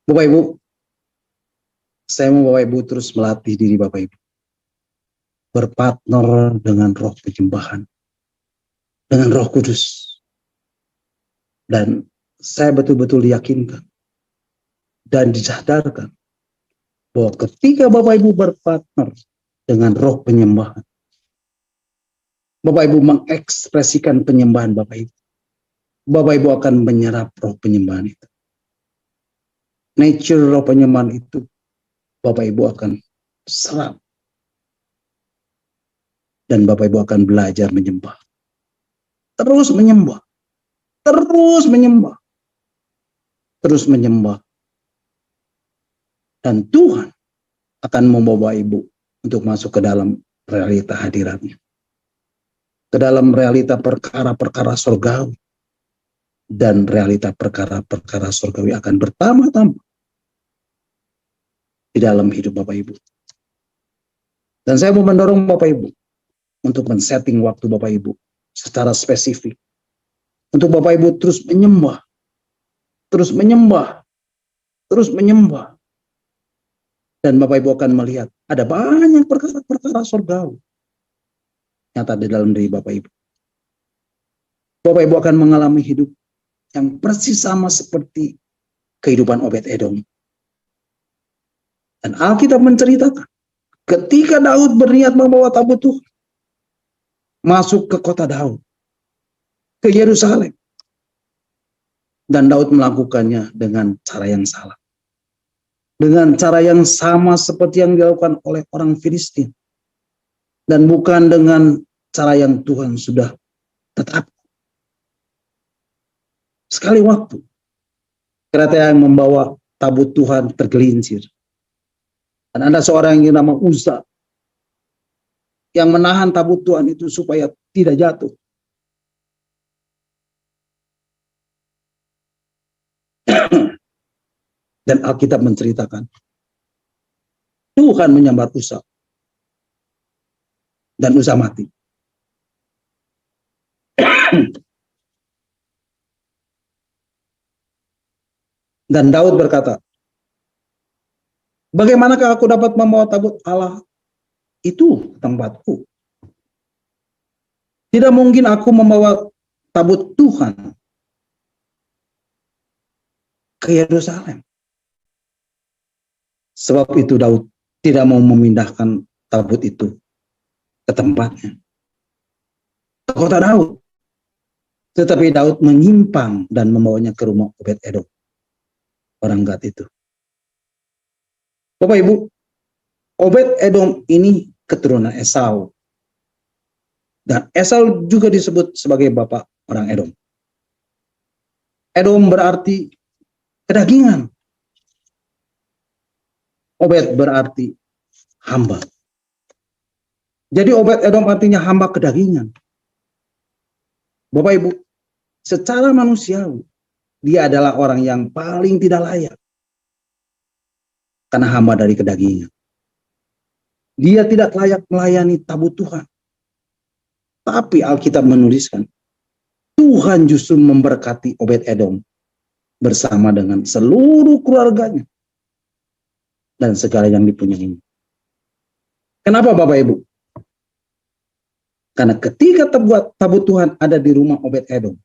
Bapak Ibu, saya mau Bapak Ibu terus melatih diri Bapak Ibu berpartner dengan roh penyembahan, dengan Roh Kudus. Dan saya betul-betul yakinkan dan disadarkan bahwa ketika Bapak Ibu berpartner dengan roh penyembahan, Bapak Ibu mengekspresikan penyembahan Bapak Ibu, Bapak Ibu akan menyerap roh penyembahan itu. Nature roh penyembahan itu Bapak Ibu akan serap. Dan Bapak Ibu akan belajar menyembah. Terus menyembah. Terus menyembah. Terus menyembah. Dan Tuhan akan membawa Ibu untuk masuk ke dalam realita hadiratnya. Ke dalam realita perkara-perkara surgawi. Dan realita perkara-perkara surgawi akan bertambah-tambah di dalam hidup Bapak Ibu. Dan saya mau mendorong Bapak Ibu untuk men-setting waktu Bapak Ibu secara spesifik. Untuk Bapak Ibu terus menyembah. Terus menyembah. Terus menyembah. Dan Bapak Ibu akan melihat ada banyak perkara-perkara surgawi nyata di dalam diri Bapak Ibu. Bapak Ibu akan mengalami hidup yang persis sama seperti kehidupan Obed-Edom. Dan Alkitab menceritakan ketika Daud berniat membawa tabut Tuhan masuk ke kota Daud, ke Yerusalem, dan Daud melakukannya dengan cara yang salah, dengan cara yang sama seperti yang dilakukan oleh orang Filistin, dan bukan dengan cara yang Tuhan sudah tetapkan. Sekali waktu Kereta yang membawa tabut Tuhan tergelincir. Dan ada seorang yang nama Uza yang menahan tabut Tuhan itu supaya tidak jatuh. Dan Alkitab menceritakan Tuhan menyambar Uza dan Uza mati. Dan Daud berkata, bagaimanakah aku dapat membawa tabut Allah itu ke tempatku? Tidak mungkin aku membawa tabut Tuhan ke Yerusalem. Sebab itu Daud tidak mau memindahkan tabut itu ke tempatnya, ke kota Daud. Tetapi Daud menyimpang dan membawanya ke rumah Obed-Edom, orang Gad itu. Bapak Ibu, Obed-Edom ini keturunan Esau. Dan Esau juga disebut sebagai bapak orang Edom. Edom berarti kedagingan. Obed berarti hamba. Jadi Obed-Edom artinya hamba kedagingan. Bapak Ibu, secara manusiawi, dia adalah orang yang paling tidak layak. Karena hamba dari kedagingan. Dia tidak layak melayani tabut Tuhan. Tapi Alkitab menuliskan, Tuhan justru memberkati Obed-Edom bersama dengan seluruh keluarganya dan segala yang dipunyai. Kenapa Bapak Ibu? Karena ketika tabut Tuhan ada di rumah Obed-Edom,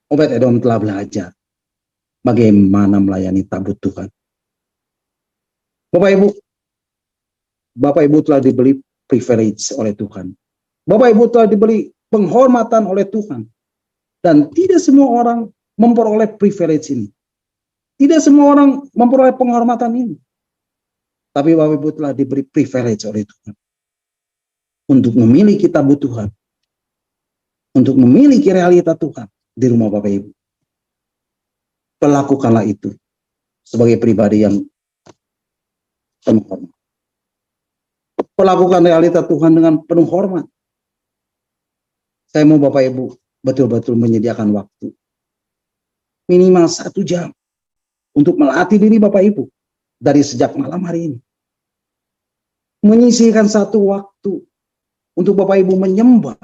Obed-Edom telah belajar bagaimana melayani tabut Tuhan. Bapak Ibu telah diberi privilege oleh Tuhan. Bapak Ibu telah diberi penghormatan oleh Tuhan. Dan tidak semua orang memperoleh privilege ini. Tidak semua orang memperoleh penghormatan ini. Tapi Bapak Ibu telah diberi privilege oleh Tuhan. Untuk memiliki tabut Tuhan. Untuk memiliki realita Tuhan di rumah Bapak Ibu. Lakukanlah itu sebagai pribadi yang penuh hormat. Melakukan realita Tuhan dengan penuh hormat. Saya mau Bapak Ibu betul-betul menyediakan waktu. Minimal 1 jam. Untuk melatih diri Bapak Ibu. Dari sejak malam hari ini. Menyisihkan 1 waktu. Untuk Bapak Ibu menyembah.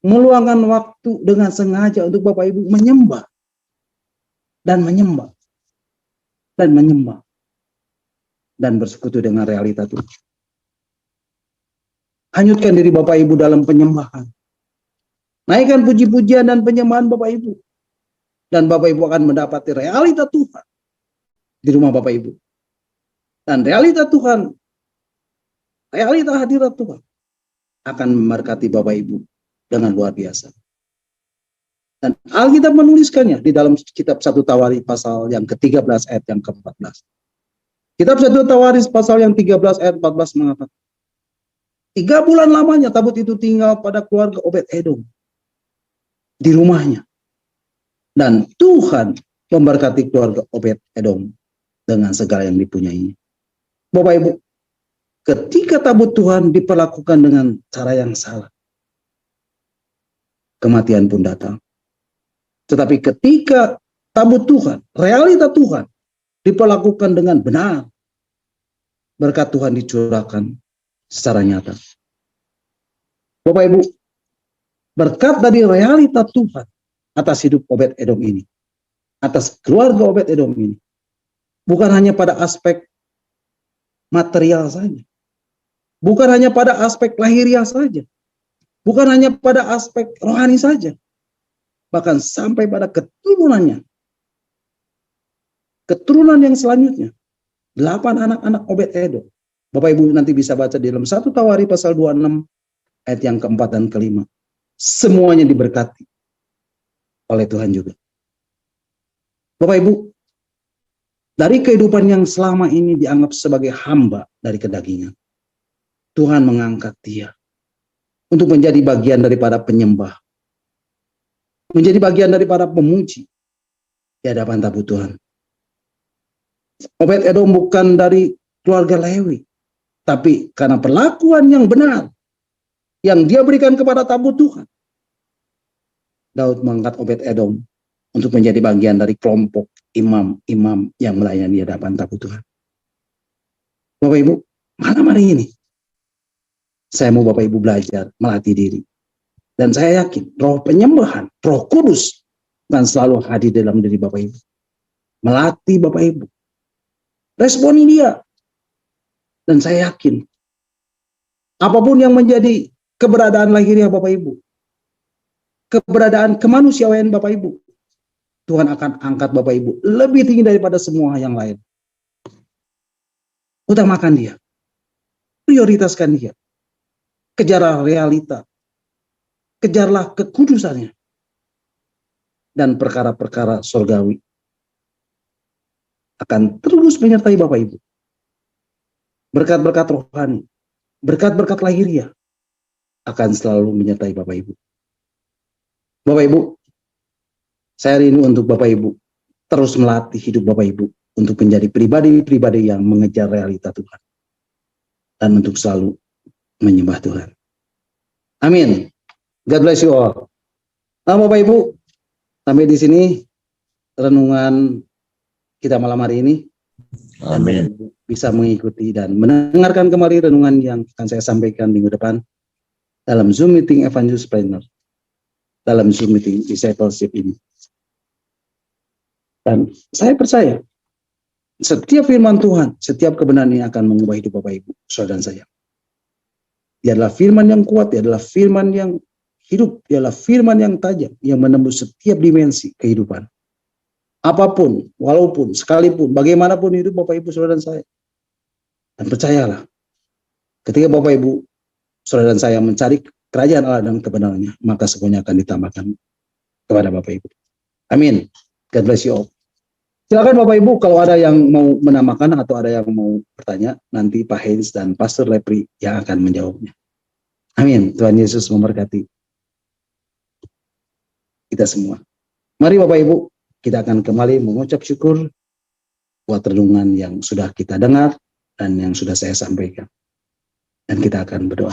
Meluangkan waktu dengan sengaja untuk Bapak Ibu menyembah. Dan menyembah. Dan menyembah. Dan bersekutu dengan realita Tuhan. Hanyutkan diri Bapak Ibu dalam penyembahan. Naikkan puji-pujian dan penyembahan Bapak Ibu. Dan Bapak Ibu akan mendapati realita Tuhan di rumah Bapak Ibu. Dan realita Tuhan, realita hadirat Tuhan akan memberkati Bapak Ibu dengan luar biasa. Dan Alkitab menuliskannya di dalam kitab 1 Tawarikh pasal yang ke-13 ayat yang ke-14. Kitab 1 Tawarikh pasal yang 13 ayat 14 mengatakan, 3 bulan lamanya tabut itu tinggal pada keluarga Obed-Edom di rumahnya. Dan Tuhan memberkati keluarga Obed-Edom dengan segala yang dipunyainya. Bapak Ibu, ketika tabut Tuhan diperlakukan dengan cara yang salah, kematian pun datang. Tetapi ketika tabut Tuhan, realita Tuhan diperlakukan dengan benar, berkat Tuhan dicurahkan secara nyata. Bapak Ibu, berkat dari realita Tuhan atas hidup Obed-Edom ini, atas keluarga Obed-Edom ini, bukan hanya pada aspek material saja, bukan hanya pada aspek lahiriah saja, bukan hanya pada aspek rohani saja, bahkan sampai pada keturunannya, keturunan yang selanjutnya, 8 anak-anak Obed-Edom. Bapak Ibu nanti bisa baca di dalam 1 Tawarikh pasal 26 ayat yang ke-4 dan ke-5. Semuanya diberkati oleh Tuhan juga. Bapak Ibu, dari kehidupan yang selama ini dianggap sebagai hamba dari kedagingan, Tuhan mengangkat dia untuk menjadi bagian daripada penyembah, menjadi bagian daripada pemuji, di hadapan tabut Tuhan. Obed-Edom bukan dari keluarga Lewi, tapi karena perlakuan yang benar yang dia berikan kepada tabut Tuhan, Daud mengangkat Obed-Edom untuk menjadi bagian dari kelompok imam-imam yang melayani di hadapan tabut Tuhan. Bapak Ibu, malam hari ini saya mau Bapak Ibu belajar melatih diri. Dan saya yakin roh penyembahan, roh kudus akan selalu hadir dalam diri Bapak Ibu. Melatih Bapak Ibu. Responi dia. Dan saya yakin apapun yang menjadi keberadaan lahiriah Bapak Ibu, keberadaan kemanusiaan Bapak Ibu, Tuhan akan angkat Bapak Ibu lebih tinggi daripada semua yang lain. Utamakan dia. Prioritaskan dia. Kejarlah realita. Kejarlah kekudusannya. Dan perkara-perkara surgawi akan terus menyertai Bapak Ibu. Berkat-berkat rohani, berkat-berkat lahiriah akan selalu menyertai Bapak Ibu. Bapak Ibu, saya rindu untuk Bapak Ibu terus melatih hidup Bapak Ibu untuk menjadi pribadi-pribadi yang mengejar realita Tuhan dan untuk selalu menyembah Tuhan. Amin. God bless you all. Nah, Bapak Ibu, sampai di sini renungan kita malam hari ini. Amin. Bisa mengikuti dan mendengarkan kembali renungan yang akan saya sampaikan minggu depan dalam Zoom meeting Evangelist Planner, dalam Zoom meeting discipleship ini. Dan saya percaya setiap firman Tuhan, setiap kebenaran ini akan mengubah hidup Bapak Ibu, saudara dan saya. Dia adalah firman yang kuat, dia adalah firman yang hidup, dia adalah firman yang tajam, yang menembus setiap dimensi kehidupan. Apapun, walaupun, sekalipun, bagaimanapun hidup Bapak Ibu, saudara dan saya. Dan percayalah, ketika Bapak Ibu, saudara dan saya mencari kerajaan Allah dan kebenarannya, maka semuanya akan ditambahkan kepada Bapak Ibu. Amin. God bless you all. Silakan Bapak Ibu, kalau ada yang mau menambahkan atau ada yang mau bertanya, nanti Pak Heinz dan Pastor Lepri yang akan menjawabnya. Amin. Tuhan Yesus memberkati kita semua. Mari Bapak Ibu, kita akan kembali mengucap syukur buat renungan yang sudah kita dengar dan yang sudah saya sampaikan. Dan kita akan berdoa.